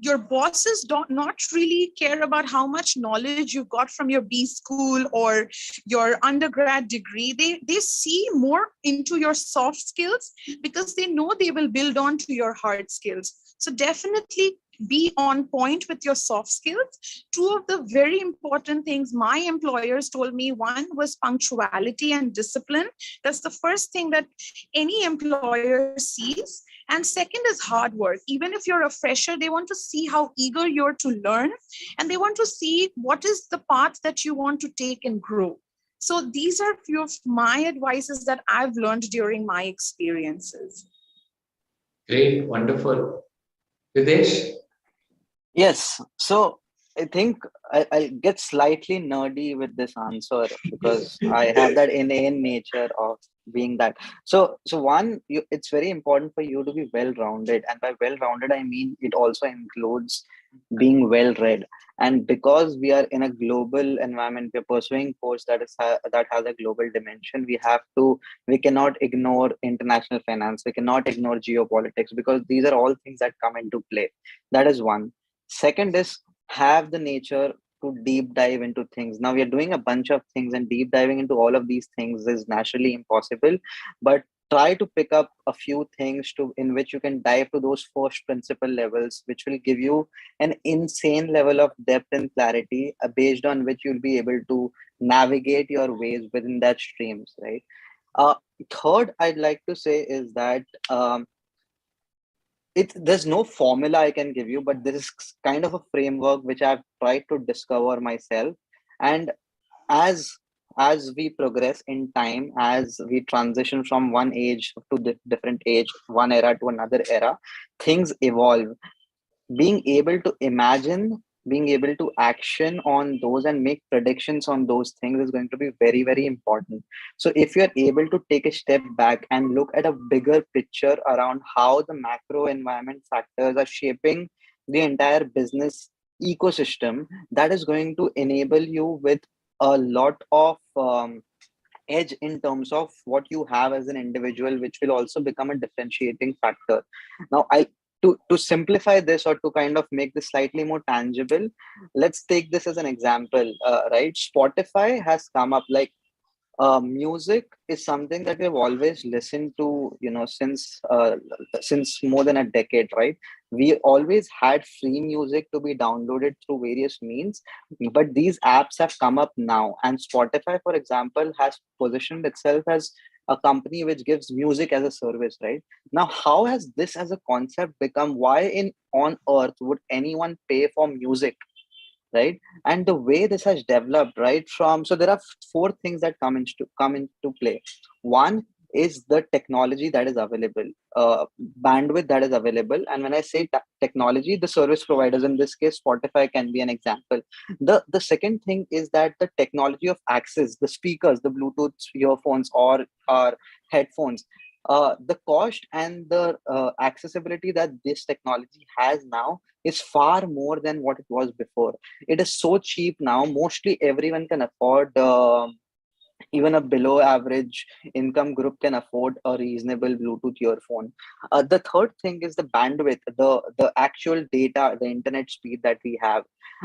your bosses don't not really care about how much knowledge you got from your B school or your undergrad degree. They see more into your soft skills, because they know they will build on to your hard skills. So definitely be on point with your soft skills. 2 of the very important things my employers told me, one was punctuality and discipline. That's the first thing that any employer sees. And second is hard work. Even if you're a fresher, they want to see how eager you're to learn, and they want to see what is the path that you want to take and grow. So these are a few of my advices that I've learned during my experiences. Great, wonderful. Videsh? Yes. So I think I'll get slightly nerdy with this answer, because I have that innate nature of being that. So one, it's very important for you to be well-rounded, and by well-rounded I mean it also includes being well read. And because we are in a global environment, we're pursuing course that has a global dimension. We cannot ignore international finance. We cannot ignore geopolitics, because these are all things that come into play. That is one. Second is, have the nature to deep dive into things. Now we are doing a bunch of things, and deep diving into all of these things is naturally impossible. But try to pick up a few things to in which you can dive to those first principle levels, which will give you an insane level of depth and clarity, based on which you'll be able to navigate your ways within that streams, right? uh, Third, I'd like to say is that, there's no formula I can give you, but there is kind of a framework which I've tried to discover myself. And as as we progress in time, as we transition from one age to the different age, one era to another era, things evolve. Being able to imagine, being able to action on those and make predictions on those things is going to be very, very important. So if you're able to take a step back and look at a bigger picture around how the macro environment factors are shaping the entire business ecosystem, that is going to enable you with a lot of edge in terms of what you have as an individual, which will also become a differentiating factor. Now, to simplify this, or to kind of make this slightly more tangible, let's take this as an example. Right, Spotify has come up, like, music is something that we've always listened to, since more than a decade, right? We always had free music to be downloaded through various means, but these apps have come up now, and Spotify, for example, has positioned itself as a company which gives music as a service, right? Now, how has this as a concept become? Why in on earth would anyone pay for music, right? And the way this has developed, right, from, so there are four things that come into play. One is the technology that is available, bandwidth that is available. And when I say technology, the service providers, in this case Spotify can be an example. The second thing is that the technology of access, the speakers, the Bluetooth earphones or headphones, the cost and the accessibility that this technology has now is far more than what it was before. It is so cheap now, mostly everyone can afford, even a below average income group can afford a reasonable Bluetooth earphone. The third thing is the bandwidth, the actual data, the internet speed that we have.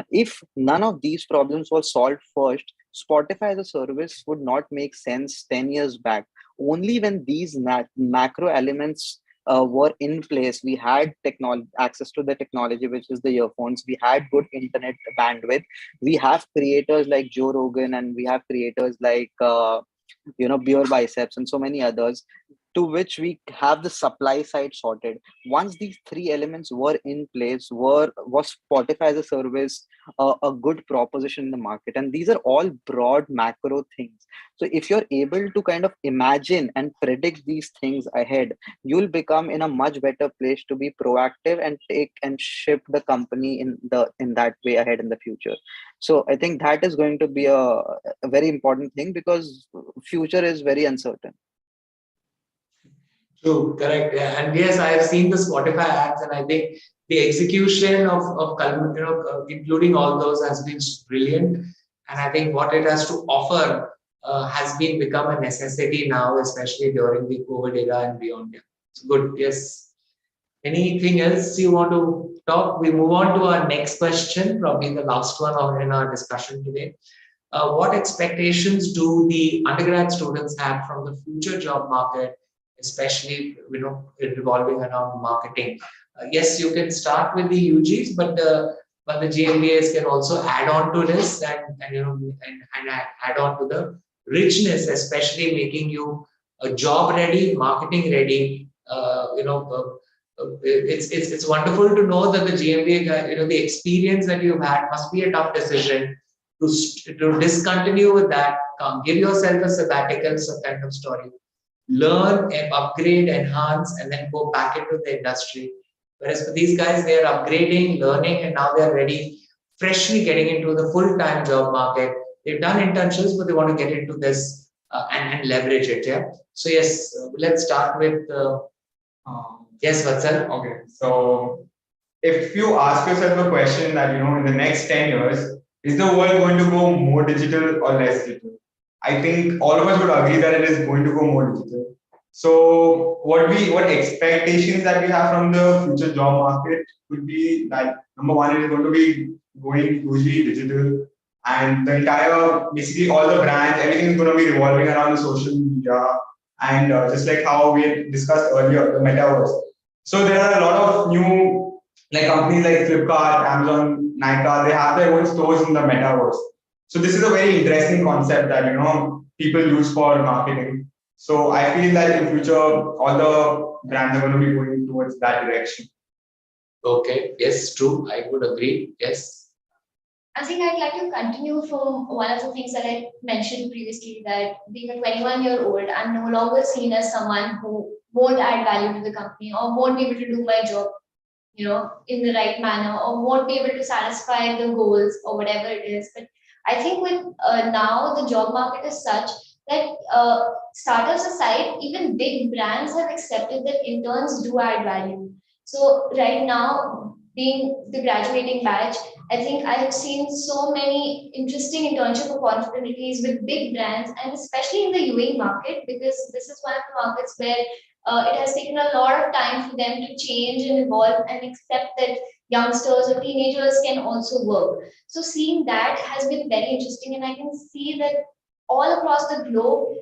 If none of these problems were solved first, Spotify as a service would not make sense 10 years back. Only when these macro elements were in place, we had technology, access to the technology, which is the earphones, we had good internet bandwidth, we have creators like Joe Rogan, and we have creators like Beer Biceps and so many others, to which we have the supply side sorted. Once these three elements were in place, was Spotify as a service a good proposition in the market? And these are all broad macro things. So if you're able to kind of imagine and predict these things ahead, you'll become in a much better place to be proactive and take and shift the company in that way ahead in the future. So I think that is going to be a very important thing, because future is very uncertain. True, correct. Yeah. And yes, I have seen the Spotify ads, and I think the execution of including all those has been brilliant. And I think what it has to offer has been become a necessity now, especially during the COVID era and beyond. Yeah. It's good. Yes. Anything else you want to talk? We move on to our next question, probably the last one in our discussion today. What expectations do the undergrad students have from the future job market, especially revolving around marketing? Yes, you can start with the UGs, but the GMBAs can also add on to this and add on to the richness, especially making you a job ready, marketing ready. It's wonderful to know that the GMBA guy, the experience that you've had must be a tough decision to discontinue with that. Give yourself a sabbatical, some kind of story. Learn, upgrade, enhance, and then go back into the industry. Whereas for these guys, they are upgrading, learning, and now they're ready, freshly getting into the full-time job market. They've done internships, but they want to get into this and leverage it. Yeah. So yes, let's start with yes, Vatsal. Okay, so if you ask yourself a question that, in the next 10 years, is the world going to go more digital or less digital? I think all of us would agree that it is going to go more digital. So what expectations that we have from the future job market would be that number one, it is going to be going hugely digital, and the entire, basically all the brands, everything is going to be revolving around the social media, and just like how we discussed earlier, the metaverse. So there are a lot of new, like companies like Flipkart, Amazon, Nykaa, they have their own stores in the metaverse. So this is a very interesting concept that people use for marketing. So I feel that in future all the brands are going to be going towards that direction. Okay, yes, true. I would agree. Yes. I think I'd like to continue from one of the things that I mentioned previously, that being a 21-year-old, I'm no longer seen as someone who won't add value to the company or won't be able to do my job, in the right manner, or won't be able to satisfy the goals or whatever it is. But I think with now the job market is such that startups aside, even big brands have accepted that interns do add value. So right now, being the graduating batch, I think I have seen so many interesting internship opportunities with big brands, and especially in the UAE market, because this is one of the markets where it has taken a lot of time for them to change and evolve and accept that youngsters or teenagers can also work. So seeing that has been very interesting, and I can see that all across the globe,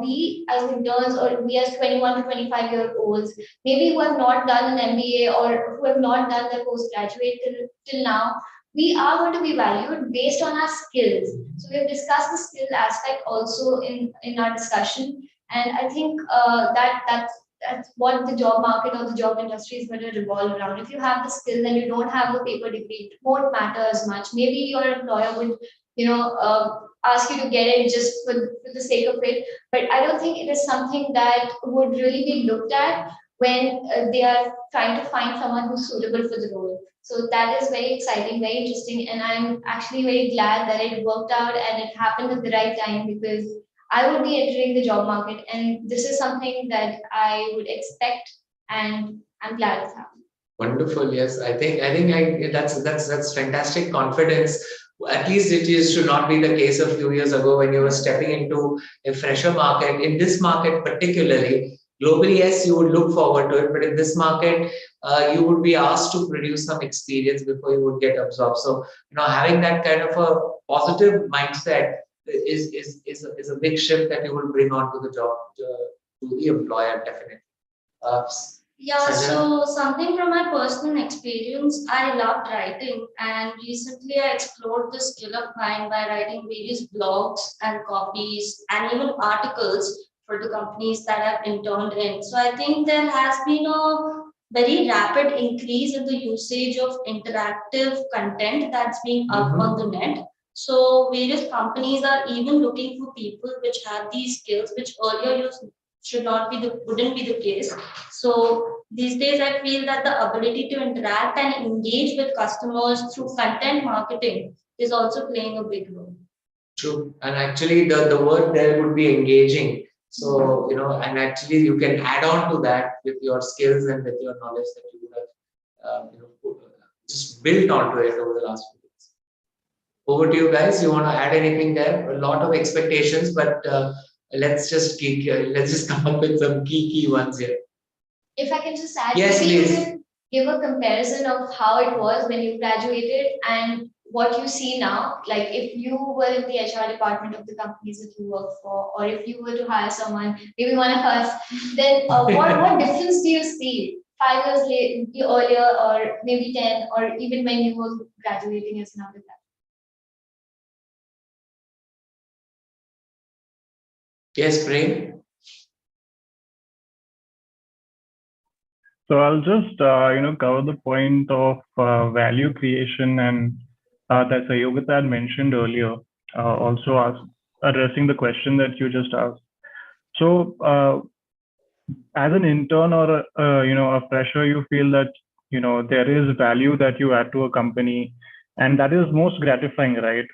we as interns or we as 21 to 25-year-olds, maybe who have not done an MBA or who have not done their postgraduate till now, we are going to be valued based on our skills. So we've discussed the skill aspect also in our discussion, and I think that's what the job market or the job industry is going to revolve around. If you have the skill and you don't have a paper degree, it won't matter as much. Maybe your employer would, ask you to get it just for the sake of it. But I don't think it is something that would really be looked at when they are trying to find someone who's suitable for the role. So that is very exciting, very interesting, and I'm actually very glad that it worked out and it happened at the right time, because I would be entering the job market, and this is something that I would expect, and I'm glad it's happened. Wonderful. Yes, that's fantastic confidence. At least it is should not be the case a few years ago when you were stepping into a fresher market. In this market particularly, globally, yes, you would look forward to it, but in this market, you would be asked to produce some experience before you would get absorbed. So, having that kind of a positive mindset is a big shift that you will bring on to the job, to the employer, definitely. Yeah, Sanjana? so something from my personal experience, I loved writing, and recently I explored the skill of mine by writing various blogs and copies and even articles for the companies that I've interned in. So I think there has been a very rapid increase in the usage of interactive content that's being up on the net. So various companies are even looking for people which have these skills, which earlier wouldn't be the case. So these days I feel that the ability to interact and engage with customers through content marketing is also playing a big role. True. And actually the word there would be engaging. So, and actually you can add on to that with your skills and with your knowledge that you would have, just built onto it over the last few years. Over to you guys. You want to add anything there? A lot of expectations, but let's just come up with some key ones here. If I can just add, yes, maybe please. you can give a comparison of how it was when you graduated and what you see now. Like if you were in the HR department of the companies that you work for, or if you were to hire someone, maybe one of us, then what difference do you see 5 years earlier, or maybe 10, or even when you were graduating as an undergrad? Yes, Prem. So I'll just cover the point of value creation, and that Sayogata had mentioned earlier, also addressing the question that you just asked. So as an intern or a fresher, you feel that there is value that you add to a company, and that is most gratifying, right?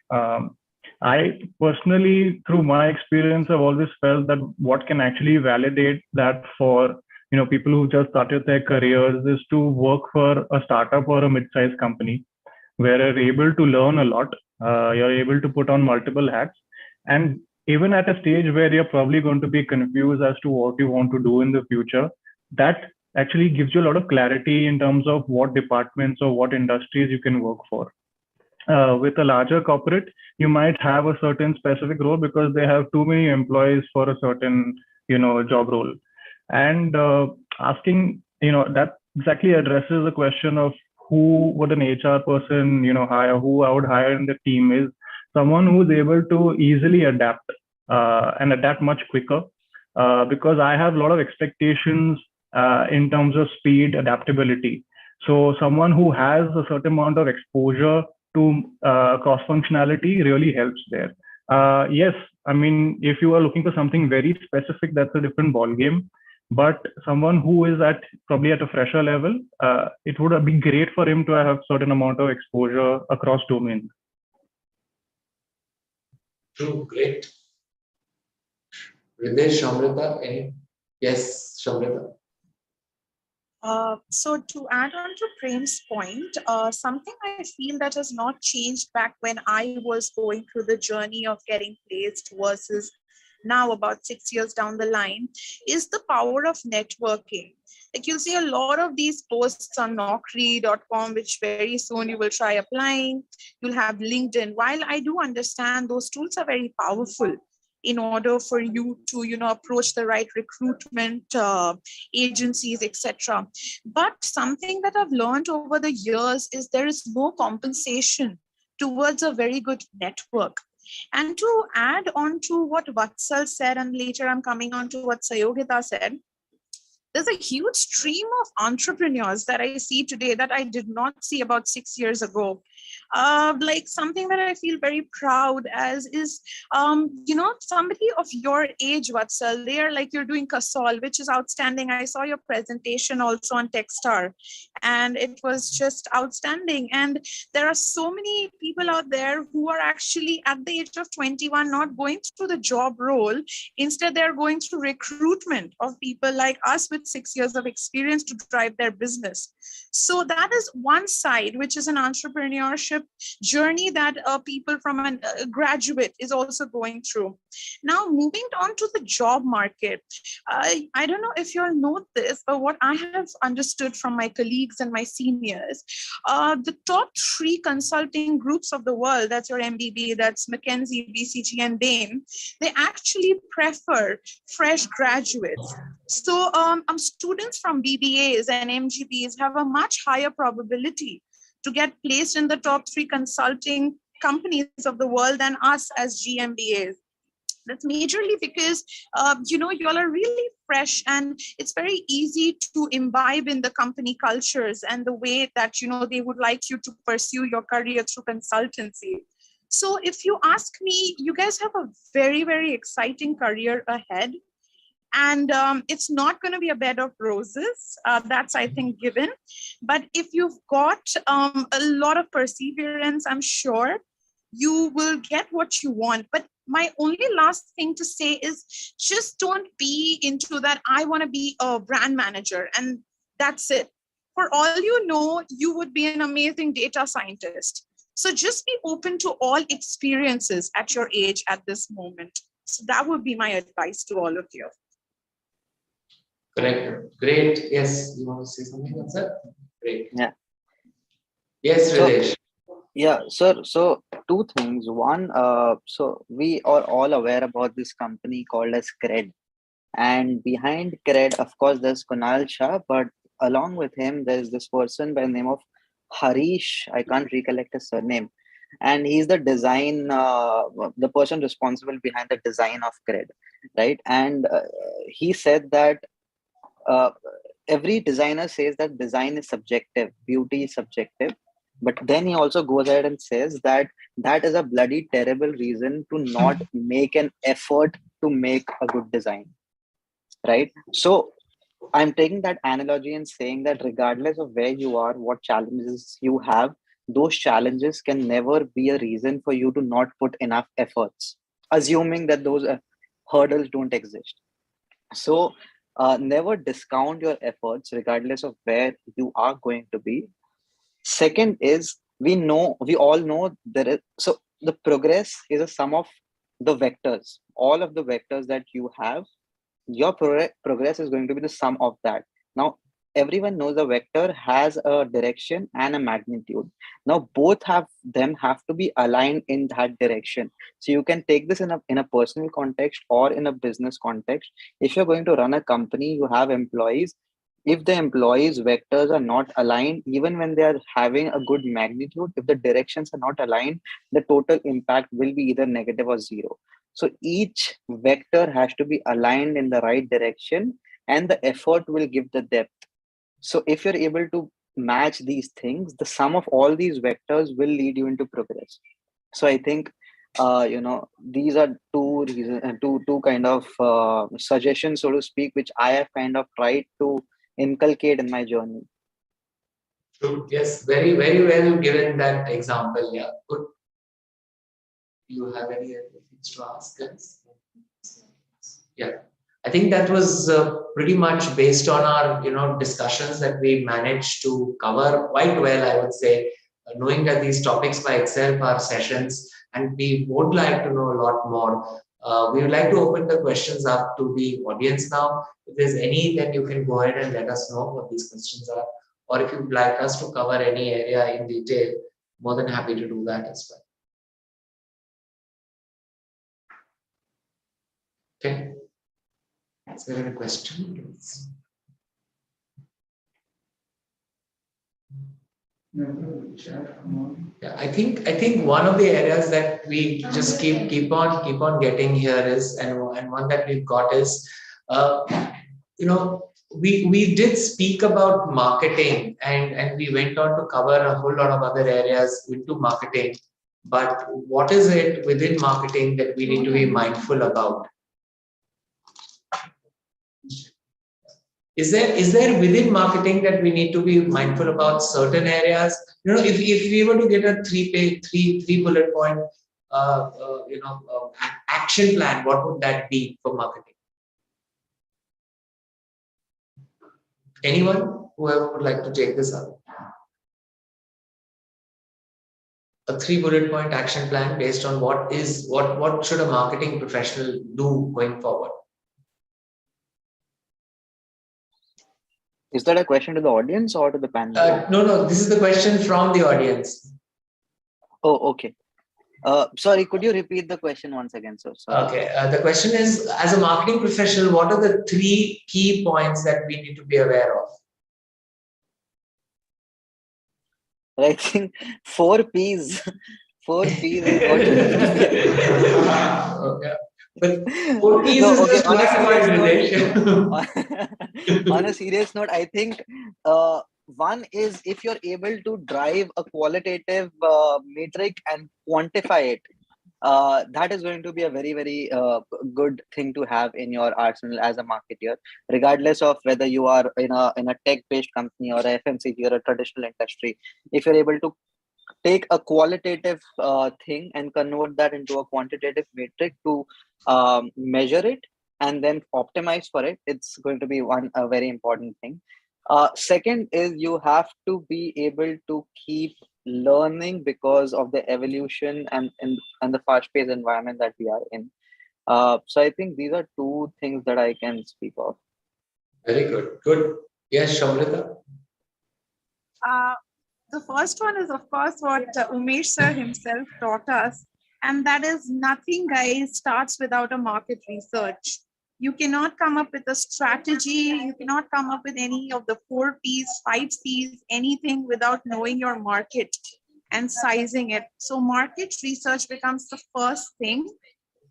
I personally, through my experience, have always felt that what can actually validate that for people who just started their careers is to work for a startup or a mid-sized company where you're able to learn a lot. You're able to put on multiple hats. And even at a stage where you're probably going to be confused as to what you want to do in the future, that actually gives you a lot of clarity in terms of what departments or what industries you can work for. With a larger corporate, you might have a certain specific role because they have too many employees for a certain, job role. And asking, that exactly addresses the question of who would an HR person, hire, who I would hire in the team is someone who's able to easily adapt and adapt much quicker. Because I have a lot of expectations in terms of speed, adaptability. So someone who has a certain amount of exposure to cross-functionality really helps there. Yes, I mean, if you are looking for something very specific, that's a different ballgame. But someone who is probably at a fresher level, it would be great for him to have certain amount of exposure across domains. True, great. Ridesh, Shamrita, yes, Shamrita. So to add on to Prem's point, something I feel that has not changed back when I was going through the journey of getting placed versus now about 6 years down the line is the power of networking. Like you'll see a lot of these posts on naukri.com, which very soon you will try applying. You'll have LinkedIn. While I do understand those tools are very powerful in order for you to, approach the right recruitment agencies, etc. But something that I've learned over the years is there is no compensation towards a very good network. And to add on to what Vatsal said, and later I'm coming on to what Sayogita said, there's a huge stream of entrepreneurs that I see today that I did not see about 6 years ago. Like something that I feel very proud as is, somebody of your age, Vatsal, there, like you're doing Kasol, which is outstanding. I saw your presentation also on Techstar, and it was just outstanding. And there are so many people out there who are actually at the age of 21, not going through the job role. Instead, they're going through recruitment of people like us with 6 years of experience to drive their business. So that is one side, which is an entrepreneurship journey that people from a graduate is also going through. Now, moving on to the job market, I don't know if you all know this, but what I have understood from my colleagues and my seniors, the top 3 consulting groups of the world, that's your MBB, that's McKinsey, BCG, and Bain, they actually prefer fresh graduates. So students from BBAs and MGBs have a much higher probability to get placed in the top 3 consulting companies of the world than us as GMBAs. That's majorly because, you all are really fresh, and it's very easy to imbibe in the company cultures and the way that, they would like you to pursue your career through consultancy. So if you ask me, you guys have a very, very exciting career ahead. And it's not going to be a bed of roses. That's, I think, given. But if you've got a lot of perseverance, I'm sure you will get what you want. But my only last thing to say is just don't be into that, I want to be a brand manager, and that's it. For all you know, you would be an amazing data scientist. So just be open to all experiences at your age at this moment. So that would be my advice to all of you. Correct. Great. Yes. You want to say something on that? Great. Yeah. Yes, Ridesh. Yeah, sir. So 2 things. One, so we are all aware about this company called as Cred. And behind Cred, of course, there's Kunal Shah, but along with him, there's this person by the name of Harish. I can't recollect his surname. And he's the the person responsible behind the design of Cred, right? And he said that every designer says that design is subjective, beauty is subjective. But then he also goes ahead and says that that is a bloody terrible reason to not make an effort to make a good design, right? So I'm taking that analogy and saying that regardless of where you are, what challenges you have, those challenges can never be a reason for you to not put enough efforts, assuming that those hurdles don't exist. So Never discount your efforts regardless of where you are going to be. Second is, we all know there is, so the progress is a sum of the vectors. All of the vectors that you have, your progress is going to be the sum of that. Now, everyone knows a vector has a direction and a magnitude. Now, both have to be aligned in that direction. So you can take this in a personal context or in a business context. If you're going to run a company, you have employees. If the employees' vectors are not aligned, even when they are having a good magnitude, if the directions are not aligned, the total impact will be either negative or zero. So each vector has to be aligned in the right direction, and the effort will give the depth. So if you're able to match these things, the sum of all these vectors will lead you into progress. So I think, these are two reasons, two kind of suggestions, so to speak, which I have kind of tried to inculcate in my journey. True. Yes, very, very well given that example. Yeah, good. You have any other things to ask us? Yeah, I think that was pretty much based on our discussions that we managed to cover quite well, I would say, knowing that these topics by itself are sessions, and we would like to know a lot more. We would like to open the questions up to the audience now. If there's any, then you can go ahead and let us know what these questions are, or if you'd like us to cover any area in detail, more than happy to do that as well. Okay. Is there any question? Yeah, I think one of the areas that we just keep on getting here is, and one that we've got is, we did speak about marketing, and we went on to cover a whole lot of other areas into marketing. But what is it within marketing that we need to be mindful about? Is there within marketing that we need to be mindful about certain areas? If we were to get a three bullet point, action plan, what would that be for marketing? Anyone, whoever would like to take this up? A 3 bullet point action plan based on what should a marketing professional do going forward? Is that a question to the audience or to the panel? No, this is the question from the audience. Oh, okay. Sorry, could you repeat the question once again, sir? Sorry. Okay, the question is, as a marketing professional, what are the 3 key points that we need to be aware of? I think 4 P's. 4 P's is what you need to be aware of. Okay. But 4 P's is okay, just classified relation. On a serious note, I think one is, if you're able to drive a qualitative metric and quantify it, that is going to be a very, very good thing to have in your arsenal as a marketer, regardless of whether you are in a tech-based company or a FMCG or a traditional industry. If you're able to take a qualitative thing and convert that into a quantitative metric to measure it and then optimize for it, it's going to be a very important thing. Second is, you have to be able to keep learning because of the evolution and the fast-paced environment that we are in. So I think these are 2 things that I can speak of. Very good. Good. Yes, Shamrita. The first one is, of course, what Umesh sir himself taught us, and that is, nothing, guys, starts without a market research. You cannot come up with a strategy. You cannot come up with any of the 4 P's, 5 C's, anything without knowing your market and sizing it. So market research becomes the first thing.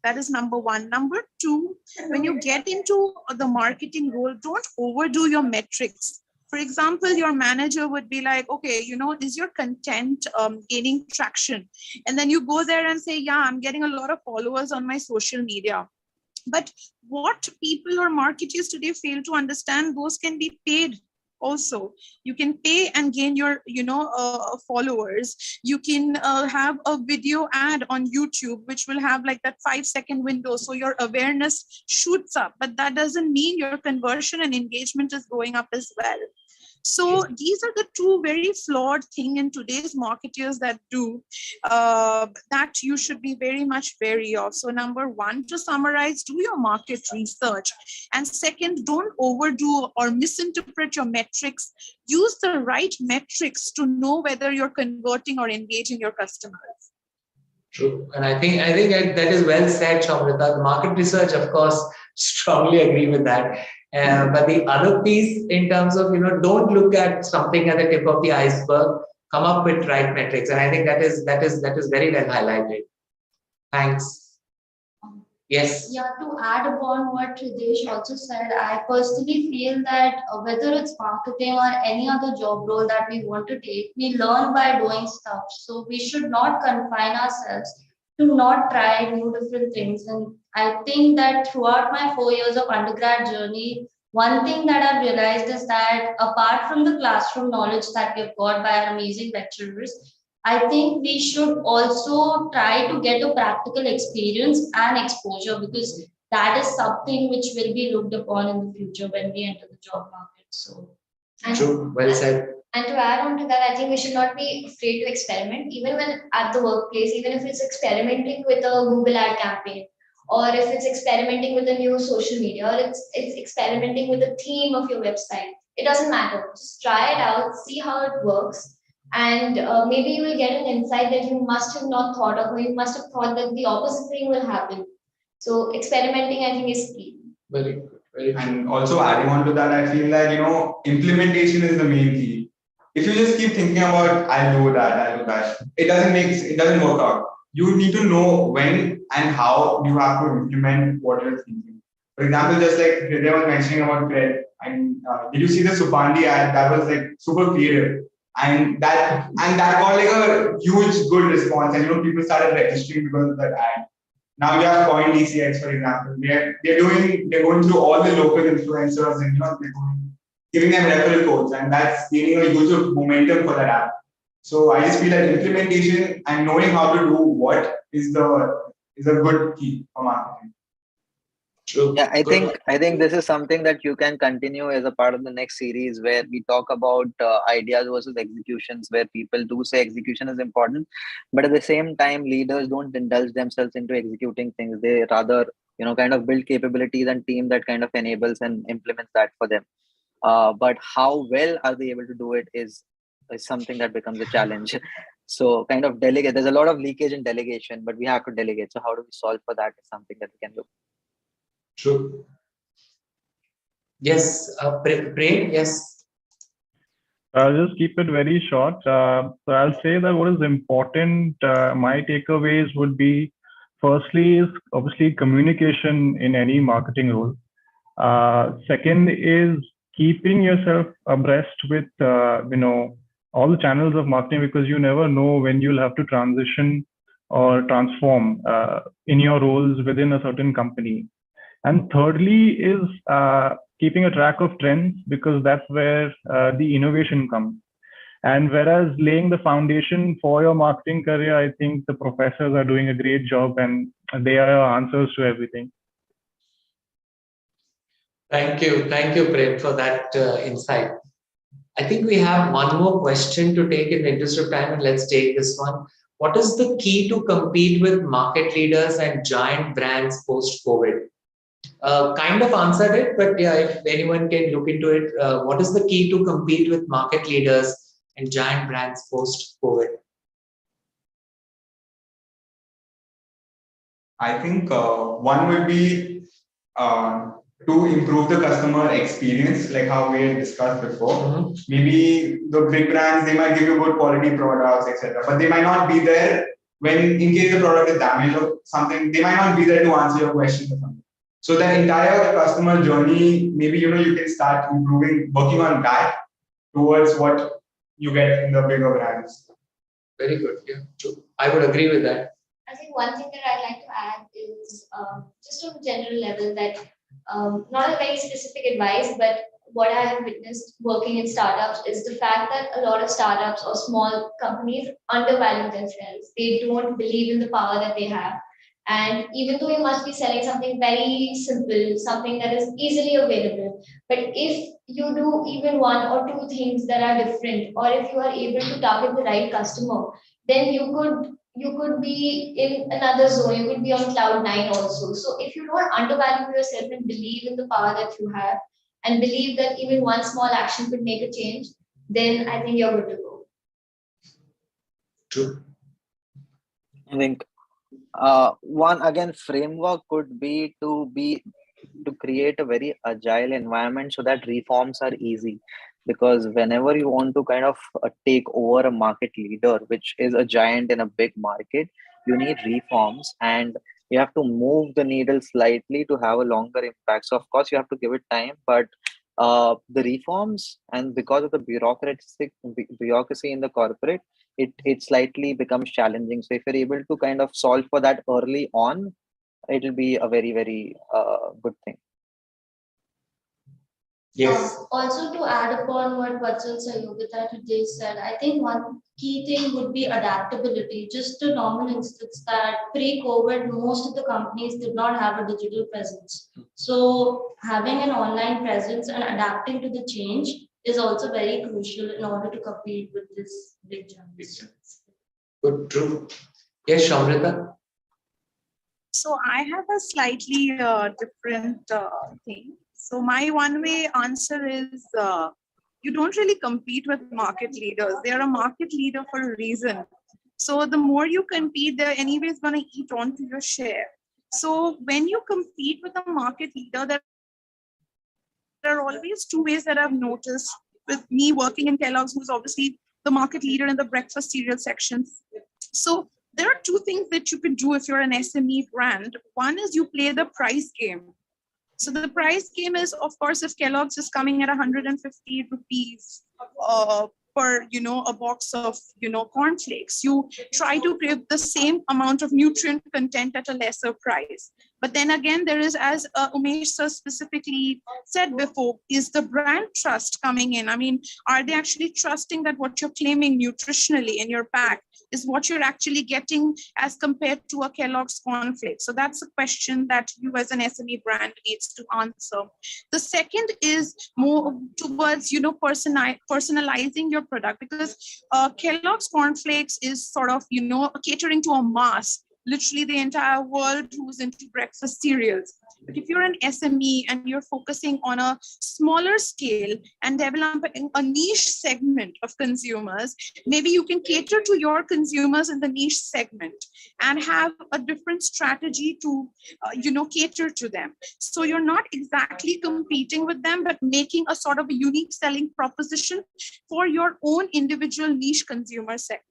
That is number 1. Number 2, when you get into the marketing role, don't overdo your metrics. For example, your manager would be like, okay, is your content gaining traction? And then you go there and say, yeah, I'm getting a lot of followers on my social media. But what people or marketers today fail to understand, those can be paid. also. You can pay and gain your, followers. You can have a video ad on YouTube, which will have like that 5-second window. So your awareness shoots up, but that doesn't mean your conversion and engagement is going up as well. So these are the two very flawed things in today's marketers that do that you should be very much wary of. So number one, to summarize, do your market research. And second, don't overdo or misinterpret your metrics. Use the right metrics to know whether you're converting or engaging your customers. True. And I think that is well said, Shamrita. The market research, of course, strongly agree with that. But the other piece in terms of, don't look at something at the tip of the iceberg, come up with right metrics. And I think that is very well highlighted. Thanks. Yes. Yeah, to add upon what Ridesh also said, I personally feel that whether it's marketing or any other job role that we want to take, we learn by doing stuff. So we should not confine ourselves to not try new different things. And I think that throughout my 4 years of undergrad journey, one thing that I've realized is that apart from the classroom knowledge that we've got by our amazing lecturers, I think we should also try to get a practical experience and exposure, because that is something which will be looked upon in the future when we enter the job market. So, true, well said. And to add on to that, I think we should not be afraid to experiment, even when at the workplace, even if it's experimenting with a Google ad campaign, or if it's experimenting with a new social media, or it's experimenting with the theme of your website. It doesn't matter. Just try it out, see how it works. And maybe you will get an insight that you must have not thought of, or you must have thought that the opposite thing will happen. So experimenting, I think, is key. Very good. Very good. And also adding on to that, I feel like, implementation is the main key. If you just keep thinking about, I'll do that, it doesn't work out. You need to know when and how you have to implement what you're thinking. For example, just like Hriday was mentioning about credit, and did you see the Supandi ad? That was like super creative. And that got like a huge good response, and people started registering because of that ad. Now you have Coin DCX, for example. They're going through all the local influencers, and giving them referral codes, and that's gaining a huge momentum for that app. So I just feel like implementation and knowing how to do what is a good key for marketing. True. Yeah, I think this is something that you can continue as a part of the next series, where we talk about ideas versus executions, where people do say execution is important, but at the same time, leaders don't indulge themselves into executing things. They rather, kind of build capabilities and team that kind of enables and implements that for them. But how well are they able to do it is something that becomes a challenge. So kind of delegate. There's a lot of leakage in delegation, but we have to delegate. So how do we solve for that is something that we can look. True. Yes, Prem, yes. I'll just keep it very short. So I'll say that what is important, my takeaways would be, firstly is obviously communication in any marketing role. Second is keeping yourself abreast with, all the channels of marketing, because you never know when you'll have to transition or transform in your roles within a certain company. And thirdly is keeping a track of trends, because that's where the innovation comes. And whereas laying the foundation for your marketing career, I think the professors are doing a great job, and they are your answers to everything. Thank you, Prem, for that insight. I think we have one more question to take in the interest of time, and let's take this one. What is the key to compete with market leaders and giant brands post-COVID? Kind of answered it, but yeah, if anyone can look into it, what is the key to compete with market leaders and giant brands post-COVID? I think one would be to improve the customer experience, like how we had discussed before. Mm-hmm. Maybe the big brands, they might give you good quality products, etc., but they might not be there when, in case the product is damaged or something, they might not be there to answer your question or something. So the entire customer journey, maybe you can start working on that towards what you get in the bigger brands. Very good. Yeah, true. I would agree with that. I think one thing that I'd like to add is just on a general level that not a very specific advice, but what I have witnessed working in startups is the fact that a lot of startups or small companies undervalue themselves. They don't believe in the power that they have. And even though you must be selling something very simple, something that is easily available, but if you do even one or two things that are different, or if you are able to target the right customer, then you could be in another zone. You could be on cloud nine also. So if you don't undervalue yourself and believe in the power that you have, and believe that even one small action could make a change, then I think you're good to go. True. I think one again framework could be to create a very agile environment so that reforms are easy, because whenever you want to kind of take over a market leader which is a giant in a big market, you need reforms, and you have to move the needle slightly to have a longer impact. So of course you have to give it time, but the reforms, and because of the bureaucracy in the corporate, it slightly becomes challenging. So if you're able to kind of solve for that early on, it'll be a very very good thing. Yes. Also, to add upon what Vatsal Sayogita today said, I think one key thing would be adaptability. Just a normal instance that pre-COVID, most of the companies did not have a digital presence. So having an online presence and adapting to the change is also very crucial in order to compete with this big giants. Good, true. Yes, Shamrita. So I have a slightly different thing. So my one-way answer is you don't really compete with market leaders. They are a market leader for a reason. So the more you compete, they're anyways going to eat onto your share. So when you compete with a market leader, there are always two ways that I've noticed with me working in Kellogg's, who's obviously the market leader in the breakfast cereal section. So there are two things that you can do if you're an SME brand. One is you play the price game. So the price game is, of course, if Kellogg's is coming at 150 rupees per, a box of, cornflakes, you try to give the same amount of nutrient content at a lesser price. But then again, there is, as Umesh sir specifically said before, is the brand trust coming in? I mean, are they actually trusting that what you're claiming nutritionally in your pack is what you're actually getting as compared to a Kellogg's cornflake? So that's a question that you as an SME brand needs to answer. The second is more towards, personalizing your product, because Kellogg's cornflakes is sort of, catering to a mass, literally the entire world who's into breakfast cereals. But if you're an SME and you're focusing on a smaller scale and developing a niche segment of consumers, maybe you can cater to your consumers in the niche segment and have a different strategy to, cater to them. So you're not exactly competing with them, but making a sort of a unique selling proposition for your own individual niche consumer segment.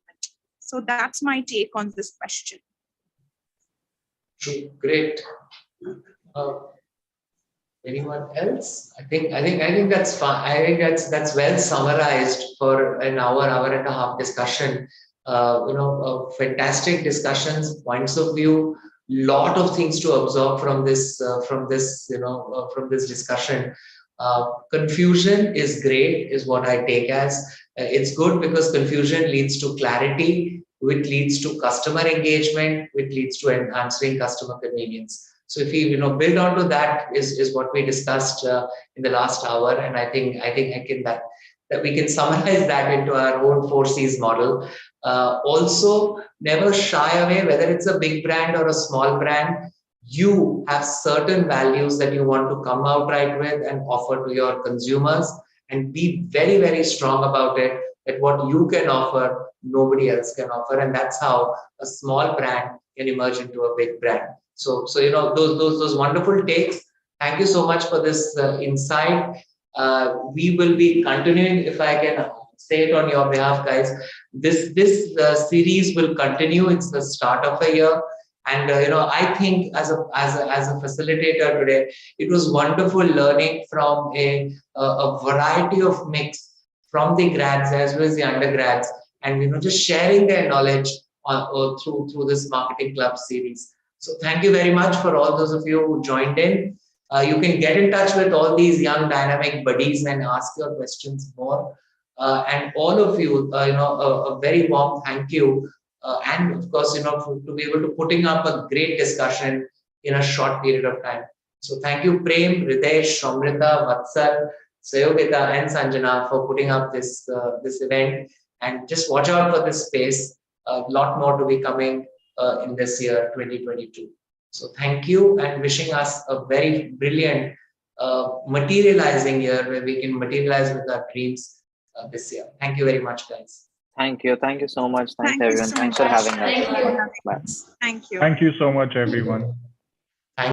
So that's my take on this question. Great. Anyone else? I think that's fine. I think that's well summarized for an hour and a half discussion. Fantastic discussions, points of view, lot of things to absorb from this discussion. Confusion is great, is what I take as. It's good because confusion leads to clarity, which leads to customer engagement, which leads to enhancing customer convenience. So if we build onto that is what we discussed in the last hour, and I think that we can summarize that into our own 4Cs model. Also, never shy away, whether it's a big brand or a small brand. You have certain values that you want to come out right with and offer to your consumers, and be very, very strong about it, that what you can offer, nobody else can offer. And that's how a small brand can emerge into a big brand. So those wonderful takes. Thank you so much for this insight. We will be continuing, if I can say it on your behalf, guys. This series will continue. It's the start of a year. And I think as a facilitator today, it was wonderful learning from a variety of mix from the grads as well as the undergrads, and just sharing their knowledge through this marketing club series. So thank you very much for all those of you who joined in. You can get in touch with all these young dynamic buddies and ask your questions more. And all of you, a very warm thank you. And of course, to be able to putting up a great discussion in a short period of time. So thank you, Prem, Ridesh, Shomrita, Vatsal, Sayogita, and Sanjana for putting up this event. And just watch out for this space. A lot more to be coming in this year, 2022. So thank you, and wishing us a very brilliant materializing year where we can materialize with our dreams this year. Thank you very much, guys. Thank you. Thank you so much. Thanks, Thank you everyone. so Thanks for much. having us. Thank you. Bye. Thank you. Thank you so much, everyone.